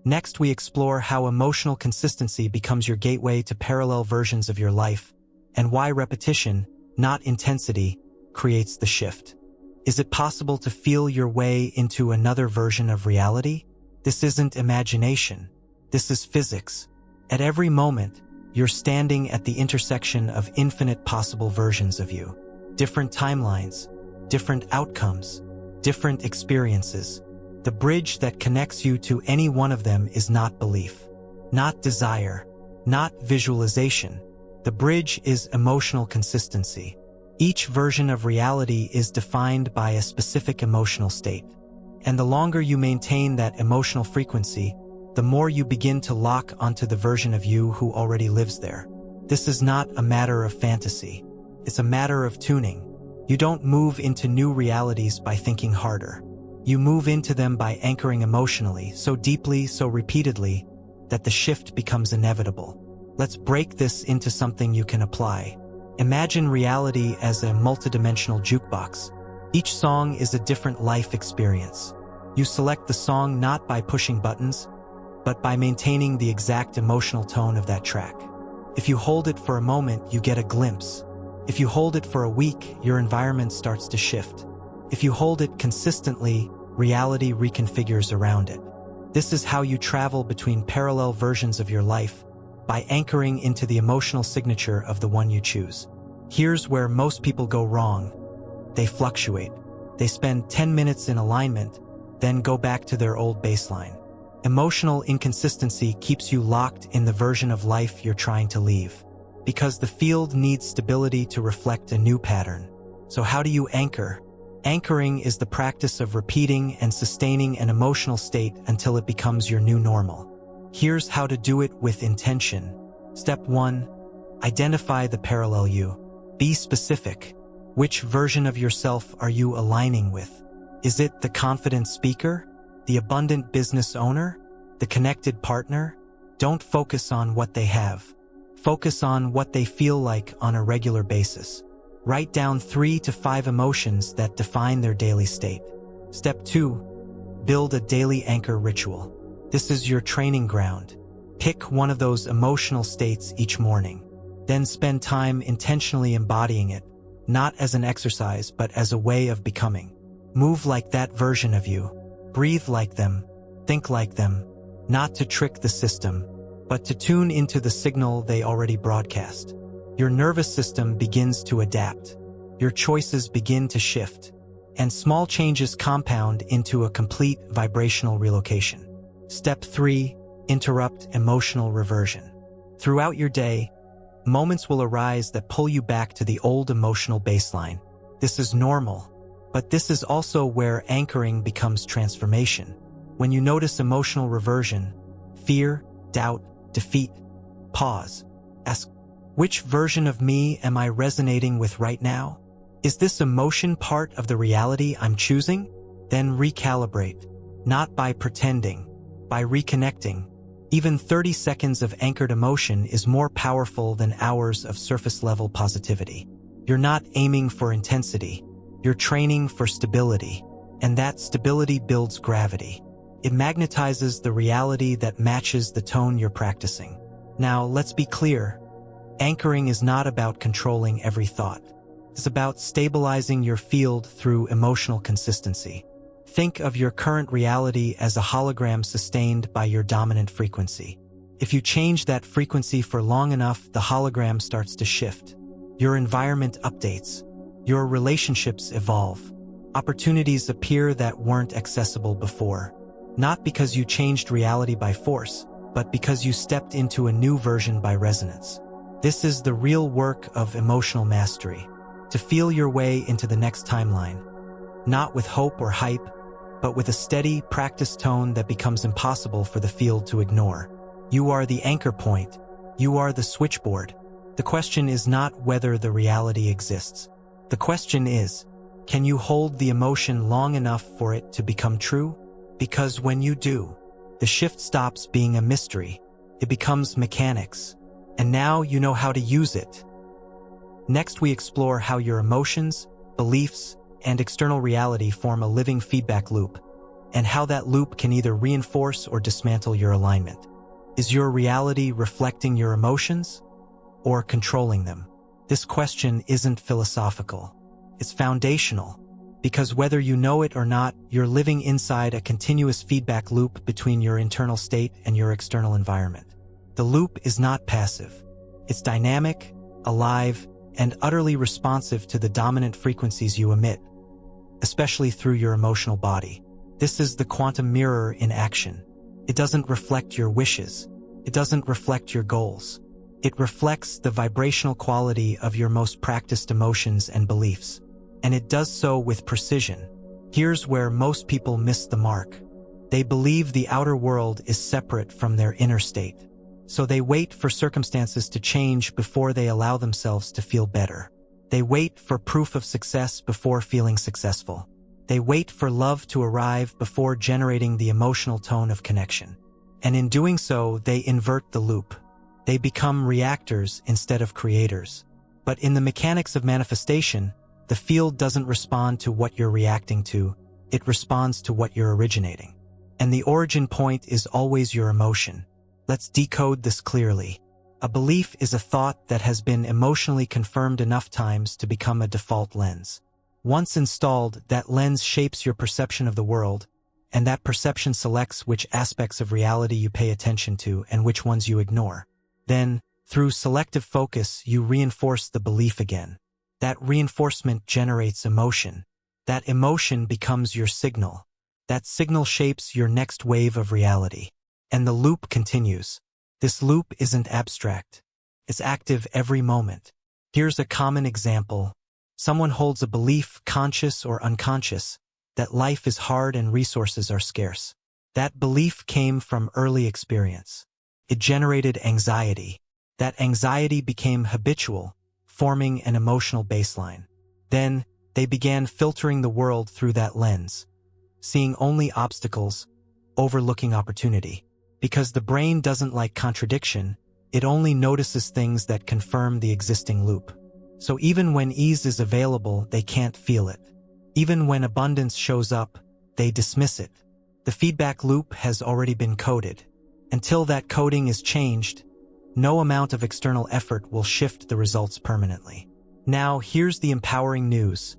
[SPEAKER 1] Next, we explore how emotional consistency becomes your gateway to parallel versions of your life, and why repetition, not intensity, creates the shift. Is it possible to feel your way into another version of reality? This isn't imagination. This is physics. At every moment, you're standing at the intersection of infinite possible versions of you. Different timelines, different outcomes, different experiences. The bridge that connects you to any one of them is not belief, not desire, not visualization. The bridge is emotional consistency. Each version of reality is defined by a specific emotional state. And the longer you maintain that emotional frequency, the more you begin to lock onto the version of you who already lives there. This is not a matter of fantasy. It's a matter of tuning. You don't move into new realities by thinking harder. You move into them by anchoring emotionally, so deeply, so repeatedly, that the shift becomes inevitable. Let's break this into something you can apply. Imagine reality as a multidimensional jukebox. Each song is a different life experience. You select the song not by pushing buttons, but by maintaining the exact emotional tone of that track. If you hold it for a moment, you get a glimpse. If you hold it for a week, your environment starts to shift. If you hold it consistently, reality reconfigures around it. This is how you travel between parallel versions of your life, by anchoring into the emotional signature of the one you choose. Here's where most people go wrong. They fluctuate. They spend 10 minutes in alignment, then go back to their old baseline. Emotional inconsistency keeps you locked in the version of life you're trying to leave. Because the field needs stability to reflect a new pattern. So how do you anchor? Anchoring is the practice of repeating and sustaining an emotional state until it becomes your new normal. Here's how to do it with intention. Step 1. Identify the parallel you. Be specific. Which version of yourself are you aligning with? Is it the confident speaker? The abundant business owner? The connected partner? Don't focus on what they have. Focus on what they feel like on a regular basis. Write down 3 to 5 emotions that define their daily state. Step 2. Build a daily anchor ritual. This is your training ground. Pick one of those emotional states each morning. Then spend time intentionally embodying it, not as an exercise, but as a way of becoming. Move like that version of you. Breathe like them. Think like them. Not to trick the system, but to tune into the signal they already broadcast. Your nervous system begins to adapt. Your choices begin to shift. And small changes compound into a complete vibrational relocation. Step 3. Interrupt emotional reversion. Throughout your day, moments will arise that pull you back to the old emotional baseline. This is normal, but this is also where anchoring becomes transformation. When you notice emotional reversion, fear, doubt, defeat, pause. Ask, which version of me am I resonating with right now? Is this emotion part of the reality I'm choosing? Then recalibrate, not by pretending, by reconnecting. Even 30 seconds of anchored emotion is more powerful than hours of surface-level positivity. You're not aiming for intensity. You're training for stability. And that stability builds gravity. It magnetizes the reality that matches the tone you're practicing. Now, let's be clear. Anchoring is not about controlling every thought. It's about stabilizing your field through emotional consistency. Think of your current reality as a hologram sustained by your dominant frequency. If you change that frequency for long enough, the hologram starts to shift. Your environment updates. Your relationships evolve. Opportunities appear that weren't accessible before. Not because you changed reality by force, but because you stepped into a new version by resonance. This is the real work of emotional mastery. To feel your way into the next timeline. Not with hope or hype, but with a steady, practiced tone that becomes impossible for the field to ignore. You are the anchor point. You are the switchboard. The question is not whether the reality exists. The question is, can you hold the emotion long enough for it to become true? Because when you do, the shift stops being a mystery. It becomes mechanics. And now you know how to use it. Next, we explore how your emotions, beliefs, and external reality form a living feedback loop, and how that loop can either reinforce or dismantle your alignment. Is your reality reflecting your emotions or controlling them? This question isn't philosophical. It's foundational, because whether you know it or not, you're living inside a continuous feedback loop between your internal state and your external environment. The loop is not passive. It's dynamic, alive, and utterly responsive to the dominant frequencies you emit, especially through your emotional body. This is the quantum mirror in action. It doesn't reflect your wishes. It doesn't reflect your goals. It reflects the vibrational quality of your most practiced emotions and beliefs. And it does so with precision. Here's where most people miss the mark. They believe the outer world is separate from their inner state. So they wait for circumstances to change before they allow themselves to feel better. They wait for proof of success before feeling successful. They wait for love to arrive before generating the emotional tone of connection. And in doing so, they invert the loop. They become reactors instead of creators. But in the mechanics of manifestation, the field doesn't respond to what you're reacting to. It responds to what you're originating. And the origin point is always your emotion. Let's decode this clearly. A belief is a thought that has been emotionally confirmed enough times to become a default lens. Once installed, that lens shapes your perception of the world, and that perception selects which aspects of reality you pay attention to and which ones you ignore. Then, through selective focus, you reinforce the belief again. That reinforcement generates emotion. That emotion becomes your signal. That signal shapes your next wave of reality. And the loop continues. This loop isn't abstract. It's active every moment. Here's a common example. Someone holds a belief, conscious or unconscious, that life is hard and resources are scarce. That belief came from early experience. It generated anxiety. That anxiety became habitual, forming an emotional baseline. Then, they began filtering the world through that lens, seeing only obstacles, overlooking opportunity. Because the brain doesn't like contradiction, it only notices things that confirm the existing loop. So even when ease is available, they can't feel it. Even when abundance shows up, they dismiss it. The feedback loop has already been coded. Until that coding is changed, no amount of external effort will shift the results permanently. Now, here's the empowering news.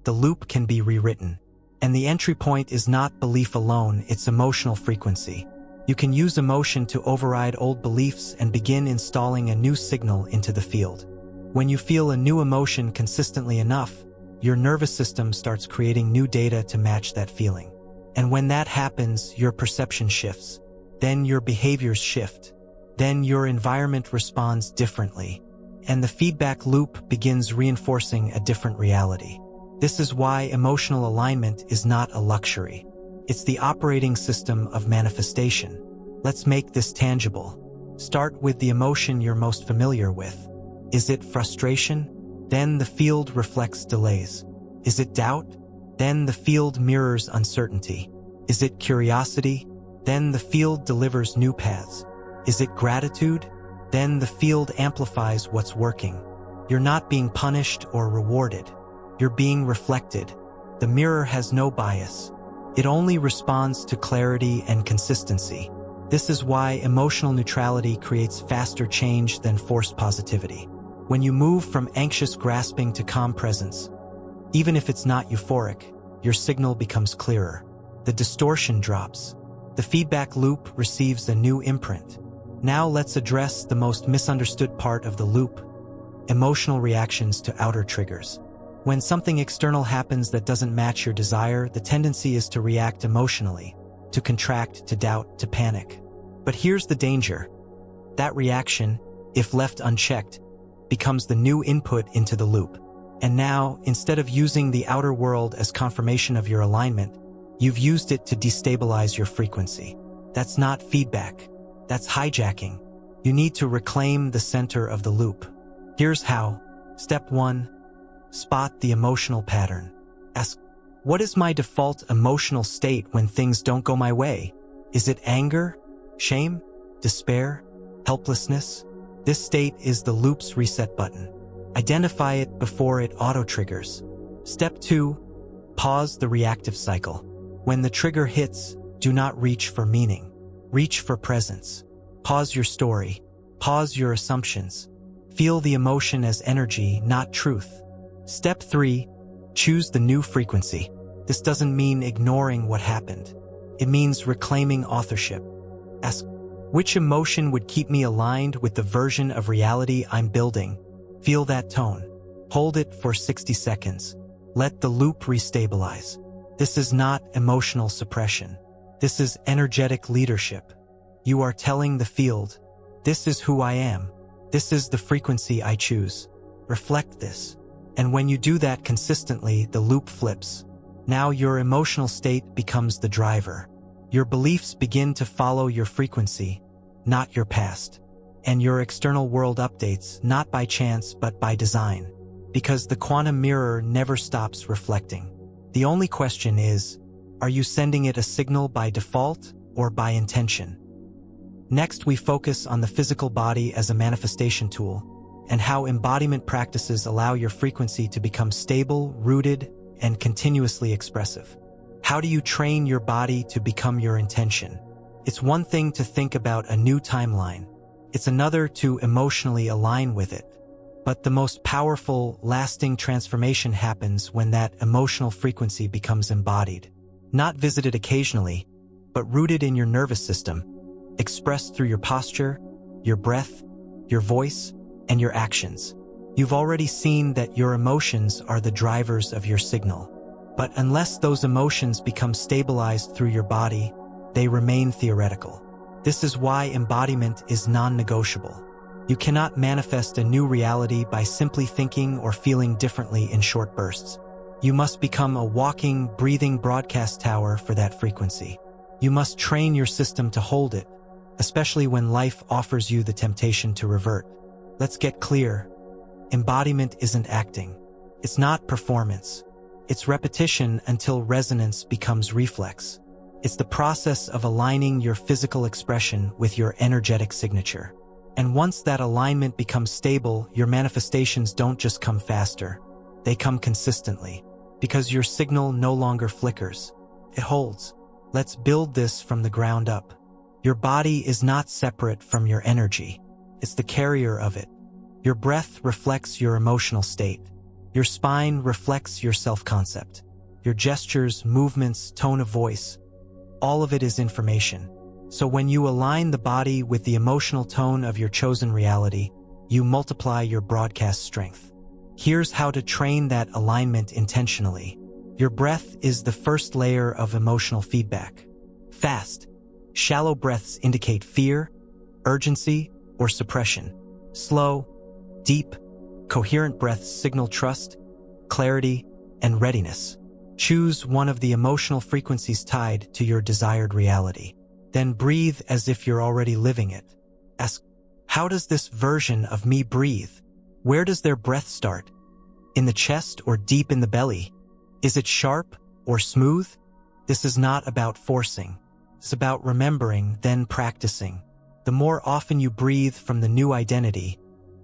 [SPEAKER 1] The loop can be rewritten. And the entry point is not belief alone, it's emotional frequency. You can use emotion to override old beliefs and begin installing a new signal into the field. When you feel a new emotion consistently enough, your nervous system starts creating new data to match that feeling. And when that happens, your perception shifts. Then your behaviors shift. Then your environment responds differently. And the feedback loop begins reinforcing a different reality. This is why emotional alignment is not a luxury. It's the operating system of manifestation. Let's make this tangible. Start with the emotion you're most familiar with. Is it frustration? Then the field reflects delays. Is it doubt? Then the field mirrors uncertainty. Is it curiosity? Then the field delivers new paths. Is it gratitude? Then the field amplifies what's working. You're not being punished or rewarded. You're being reflected. The mirror has no bias. It only responds to clarity and consistency. This is why emotional neutrality creates faster change than forced positivity. When you move from anxious grasping to calm presence, even if it's not euphoric, your signal becomes clearer. The distortion drops. The feedback loop receives a new imprint. Now let's address the most misunderstood part of the loop: emotional reactions to outer triggers. When something external happens that doesn't match your desire, the tendency is to react emotionally, to contract, to doubt, to panic. But here's the danger. That reaction, if left unchecked, becomes the new input into the loop. And now, instead of using the outer world as confirmation of your alignment, you've used it to destabilize your frequency. That's not feedback. That's hijacking. You need to reclaim the center of the loop. Here's how. Step 1. Spot the emotional pattern. Ask, what is my default emotional state when things don't go my way? Is it anger, shame, despair, helplessness? This state is the loop's reset button. Identify it before it auto-triggers. Step 2. Pause the reactive cycle. When the trigger hits, do not reach for meaning. Reach for presence. Pause your story. Pause your assumptions. Feel the emotion as energy, not truth. Step 3. Choose the new frequency. This doesn't mean ignoring what happened. It means reclaiming authorship. Ask, which emotion would keep me aligned with the version of reality I'm building? Feel that tone. Hold it for 60 seconds. Let the loop restabilize. This is not emotional suppression. This is energetic leadership. You are telling the field, this is who I am. This is the frequency I choose. Reflect this. And when you do that consistently, the loop flips. Now your emotional state becomes the driver. Your beliefs begin to follow your frequency, not your past. And your external world updates, not by chance but by design. Because the quantum mirror never stops reflecting. The only question is, are you sending it a signal by default or by intention? Next, we focus on the physical body as a manifestation tool, and how embodiment practices allow your frequency to become stable, rooted, and continuously expressive. How do you train your body to become your intention? It's one thing to think about a new timeline. It's another to emotionally align with it. But the most powerful, lasting transformation happens when that emotional frequency becomes embodied. Not visited occasionally, but rooted in your nervous system, expressed through your posture, your breath, your voice, and your actions. You've already seen that your emotions are the drivers of your signal. But unless those emotions become stabilized through your body, they remain theoretical. This is why embodiment is non-negotiable. You cannot manifest a new reality by simply thinking or feeling differently in short bursts. You must become a walking, breathing broadcast tower for that frequency. You must train your system to hold it, especially when life offers you the temptation to revert. Let's get clear. Embodiment isn't acting. It's not performance. It's repetition until resonance becomes reflex. It's the process of aligning your physical expression with your energetic signature. And once that alignment becomes stable, your manifestations don't just come faster. They come consistently, because your signal no longer flickers. It holds. Let's build this from the ground up. Your body is not separate from your energy. It's the carrier of it. Your breath reflects your emotional state. Your spine reflects your self-concept. Your gestures, movements, tone of voice, all of it is information. So when you align the body with the emotional tone of your chosen reality, you multiply your broadcast strength. Here's how to train that alignment intentionally. Your breath is the first layer of emotional feedback. Fast, shallow breaths indicate fear, urgency, or suppression. Slow, deep, coherent breaths signal trust, clarity, and readiness. Choose one of the emotional frequencies tied to your desired reality. Then breathe as if you're already living it. Ask, how does this version of me breathe? Where does their breath start? In the chest or deep in the belly? Is it sharp or smooth? This is not about forcing. It's about remembering, then practicing. The more often you breathe from the new identity,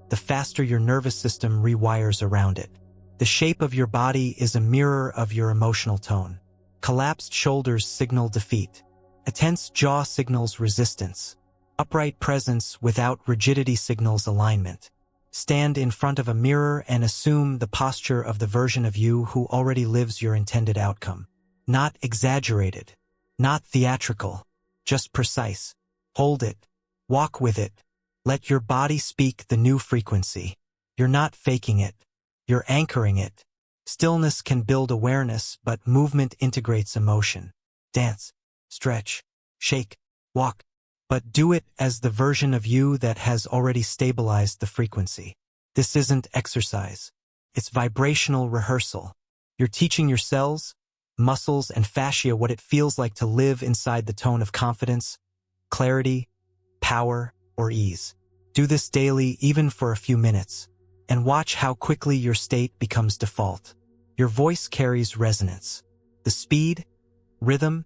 [SPEAKER 1] the faster your nervous system rewires around it. The shape of your body is a mirror of your emotional tone. Collapsed shoulders signal defeat. A tense jaw signals resistance. Upright presence without rigidity signals alignment. Stand in front of a mirror and assume the posture of the version of you who already lives your intended outcome. Not exaggerated, not theatrical, just precise. Hold it. Walk with it. Let your body speak the new frequency. You're not faking it. You're anchoring it. Stillness can build awareness, but movement integrates emotion. Dance, stretch, shake, walk. But do it as the version of you that has already stabilized the frequency. This isn't exercise. It's vibrational rehearsal. You're teaching your cells, muscles, and fascia what it feels like to live inside the tone of confidence, clarity, power, or ease. Do this daily, even for a few minutes, and watch how quickly your state becomes default. Your voice carries resonance. The speed, rhythm,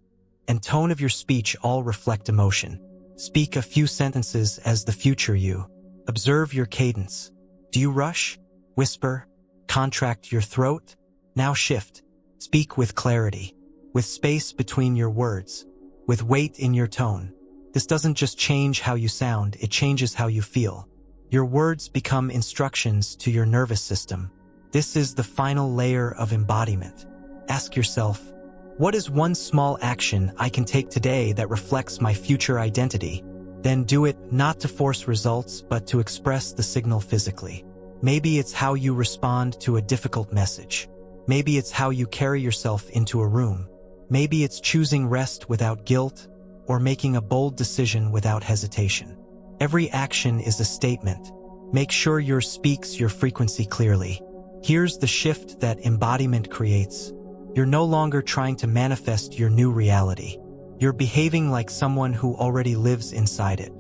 [SPEAKER 1] and tone of your speech all reflect emotion. Speak a few sentences as the future you. Observe your cadence. Do you rush, whisper, contract your throat? Now shift. Speak with clarity, with space between your words, with weight in your tone. This doesn't just change how you sound, it changes how you feel. Your words become instructions to your nervous system. This is the final layer of embodiment. Ask yourself, what is one small action I can take today that reflects my future identity? Then do it not to force results, but to express the signal physically. Maybe it's how you respond to a difficult message. Maybe it's how you carry yourself into a room. Maybe it's choosing rest without guilt, or making a bold decision without hesitation. Every action is a statement. Make sure yours speaks your frequency clearly. Here's the shift that embodiment creates. You're no longer trying to manifest your new reality. You're behaving like someone who already lives inside it.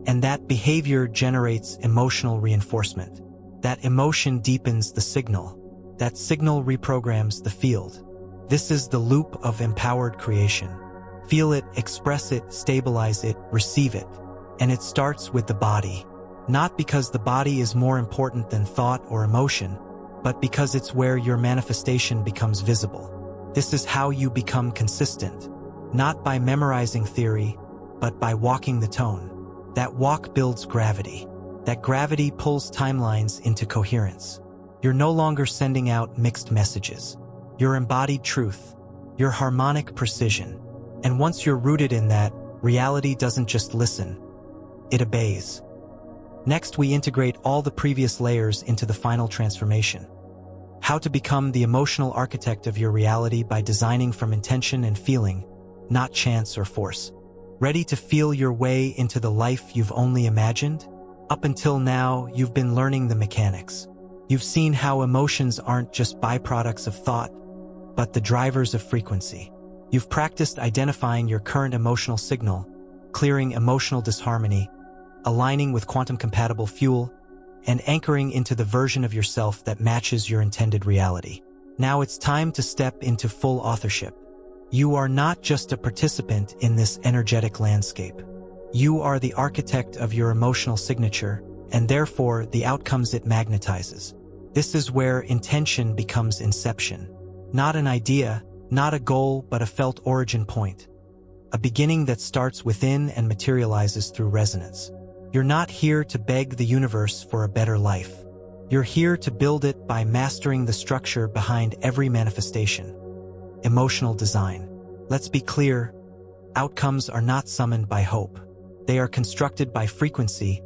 [SPEAKER 1] And that behavior generates emotional reinforcement. That emotion deepens the signal. That signal reprograms the field. This is the loop of empowered creation. Feel it, express it, stabilize it, receive it. And it starts with the body. Not because the body is more important than thought or emotion, but because it's where your manifestation becomes visible. This is how you become consistent, not by memorizing theory, but by walking the tone. That walk builds gravity. That gravity pulls timelines into coherence. You're no longer sending out mixed messages. Your embodied truth, your harmonic precision. And once you're rooted in that, reality doesn't just listen, it obeys. Next, we integrate all the previous layers into the final transformation. How to become the emotional architect of your reality by designing from intention and feeling, not chance or force. Ready to feel your way into the life you've only imagined? Up until now, you've been learning the mechanics. You've seen how emotions aren't just byproducts of thought, but the drivers of frequency. You've practiced identifying your current emotional signal, clearing emotional disharmony, aligning with quantum-compatible fuel, and anchoring into the version of yourself that matches your intended reality. Now it's time to step into full authorship. You are not just a participant in this energetic landscape. You are the architect of your emotional signature, and therefore the outcomes it magnetizes. This is where intention becomes inception. Not an idea, not a goal, but a felt origin point. A beginning that starts within and materializes through resonance. You're not here to beg the universe for a better life. You're here to build it by mastering the structure behind every manifestation. Emotional design. Let's be clear, outcomes are not summoned by hope. They are constructed by frequency,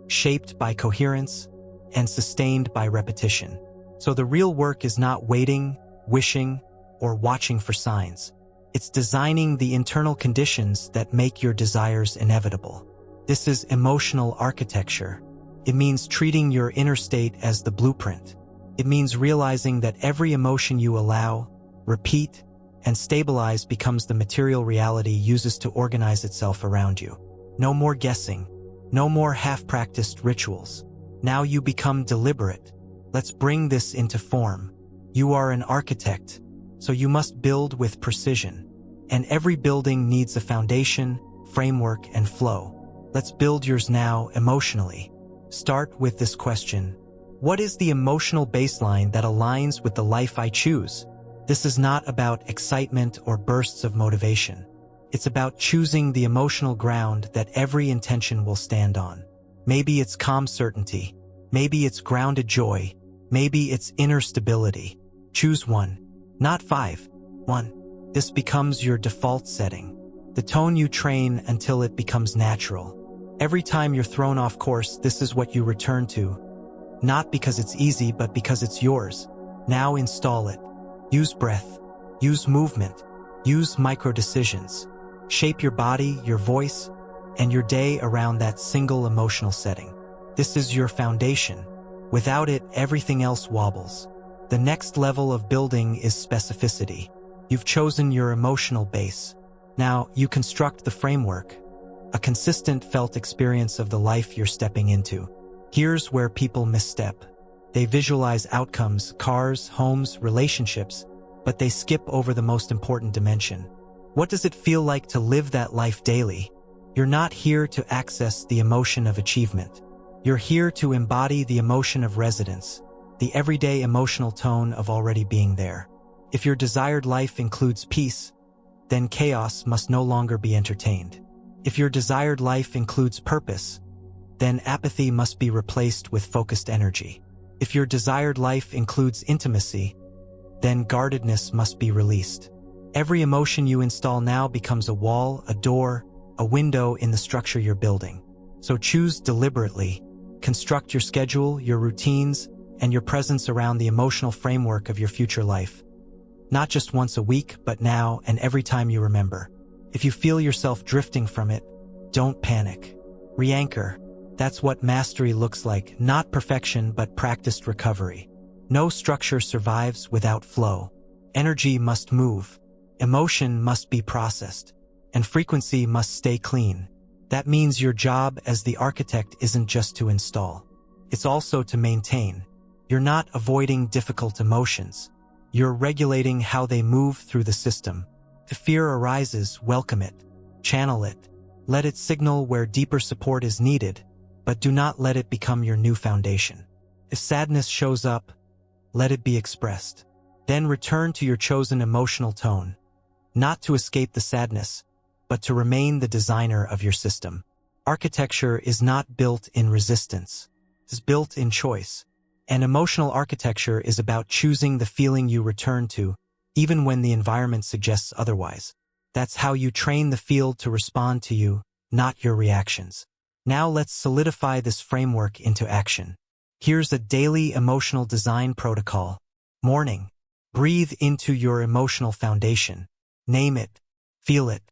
[SPEAKER 1] shaped by coherence, and sustained by repetition. So the real work is not waiting, wishing, or watching for signs. It's designing the internal conditions that make your desires inevitable. This is emotional architecture. It means treating your inner state as the blueprint. It means realizing that every emotion you allow, repeat, and stabilize becomes the material reality uses to organize itself around you. No more guessing. No more half-practiced rituals. Now you become deliberate. Let's bring this into form. You are an architect, so you must build with precision. And every building needs a foundation, framework, and flow. Let's build yours now emotionally. Start with this question. What is the emotional baseline that aligns with the life I choose? This is not about excitement or bursts of motivation. It's about choosing the emotional ground that every intention will stand on. Maybe it's calm certainty. Maybe it's grounded joy. Maybe it's inner stability. Choose one, not five. One. This becomes your default setting. The tone you train until it becomes natural. Every time you're thrown off course, this is what you return to. Not because it's easy, but because it's yours. Now install it. Use breath. Use movement. Use micro-decisions. Shape your body, your voice, and your day around that single emotional setting. This is your foundation. Without it, everything else wobbles. The next level of building is specificity. You've chosen your emotional base. Now, you construct the framework, a consistent felt experience of the life you're stepping into. Here's where people misstep. They visualize outcomes, cars, homes, relationships, but they skip over the most important dimension. What does it feel like to live that life daily? You're not here to access the emotion of achievement. You're here to embody the emotion of residence, the everyday emotional tone of already being there. If your desired life includes peace, then chaos must no longer be entertained. If your desired life includes purpose, then apathy must be replaced with focused energy. If your desired life includes intimacy, then guardedness must be released. Every emotion you install now becomes a wall, a door, a window in the structure you're building. So choose deliberately. Construct your schedule, your routines, and your presence around the emotional framework of your future life. Not just once a week, but now and every time you remember. If you feel yourself drifting from it, don't panic. Re-anchor. That's what mastery looks like, not perfection, but practiced recovery. No structure survives without flow. Energy must move. Emotion must be processed. And frequency must stay clean. That means your job as the architect isn't just to install. It's also to maintain. You're not avoiding difficult emotions. You're regulating how they move through the system. If fear arises, welcome it. Channel it. Let it signal where deeper support is needed, but do not let it become your new foundation. If sadness shows up, let it be expressed. Then return to your chosen emotional tone. Not to escape the sadness, but to remain the designer of your system. Architecture is not built in resistance. It's built in choice. And emotional architecture is about choosing the feeling you return to, even when the environment suggests otherwise. That's how you train the field to respond to you, not your reactions. Now let's solidify this framework into action. Here's a daily emotional design protocol. Morning. Breathe into your emotional foundation. Name it. Feel it.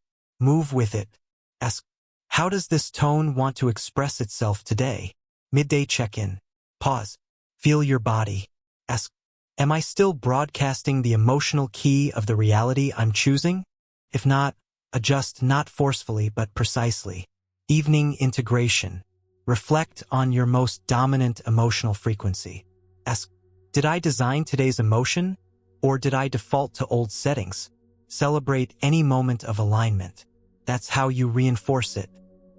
[SPEAKER 1] Move with it. Ask, how does this tone want to express itself today? Midday check-in. Pause. Feel your body. Ask, am I still broadcasting the emotional key of the reality I'm choosing? If not, adjust not forcefully but precisely. Evening integration. Reflect on your most dominant emotional frequency. Ask, did I design today's emotion, or did I default to old settings? Celebrate any moment of alignment. That's how you reinforce it.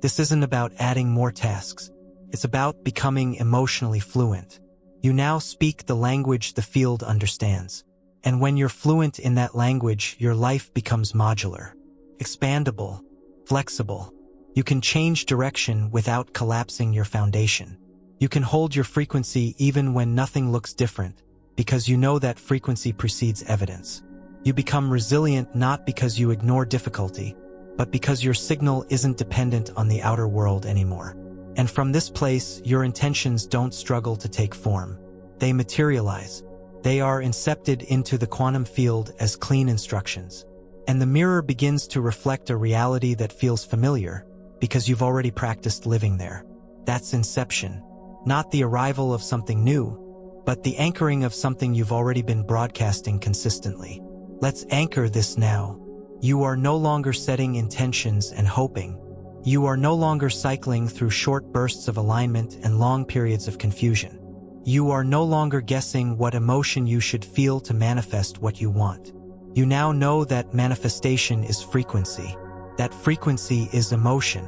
[SPEAKER 1] This isn't about adding more tasks. It's about becoming emotionally fluent. You now speak the language the field understands. And when you're fluent in that language, your life becomes modular, expandable, flexible. You can change direction without collapsing your foundation. You can hold your frequency even when nothing looks different, because you know that frequency precedes evidence. You become resilient not because you ignore difficulty, but because your signal isn't dependent on the outer world anymore. And from this place, your intentions don't struggle to take form. They materialize. They are incepted into the quantum field as clean instructions. And the mirror begins to reflect a reality that feels familiar, because you've already practiced living there. That's inception. Not the arrival of something new, but the anchoring of something you've already been broadcasting consistently. Let's anchor this now. You are no longer setting intentions and hoping. You are no longer cycling through short bursts of alignment and long periods of confusion. You are no longer guessing what emotion you should feel to manifest what you want. You now know that manifestation is frequency. That frequency is emotion.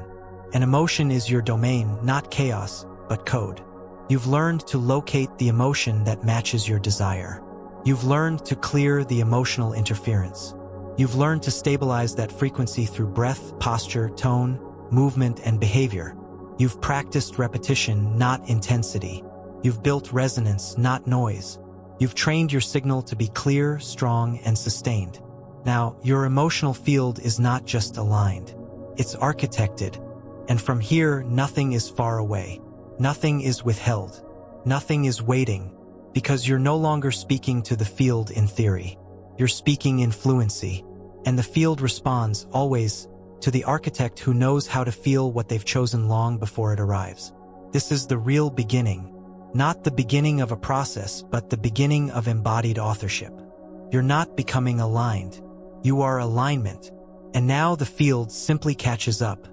[SPEAKER 1] And emotion is your domain, not chaos, but code. You've learned to locate the emotion that matches your desire. You've learned to clear the emotional interference. You've learned to stabilize that frequency through breath, posture, tone, movement, and behavior. You've practiced repetition, not intensity. You've built resonance, not noise. You've trained your signal to be clear, strong, and sustained. Now, your emotional field is not just aligned. It's architected. And from here, nothing is far away. Nothing is withheld. Nothing is waiting. Because you're no longer speaking to the field in theory. You're speaking in fluency. And the field responds, always, to the architect who knows how to feel what they've chosen long before it arrives. This is the real beginning. Not the beginning of a process, but the beginning of embodied authorship. You're not becoming aligned. You are alignment. And now the field simply catches up.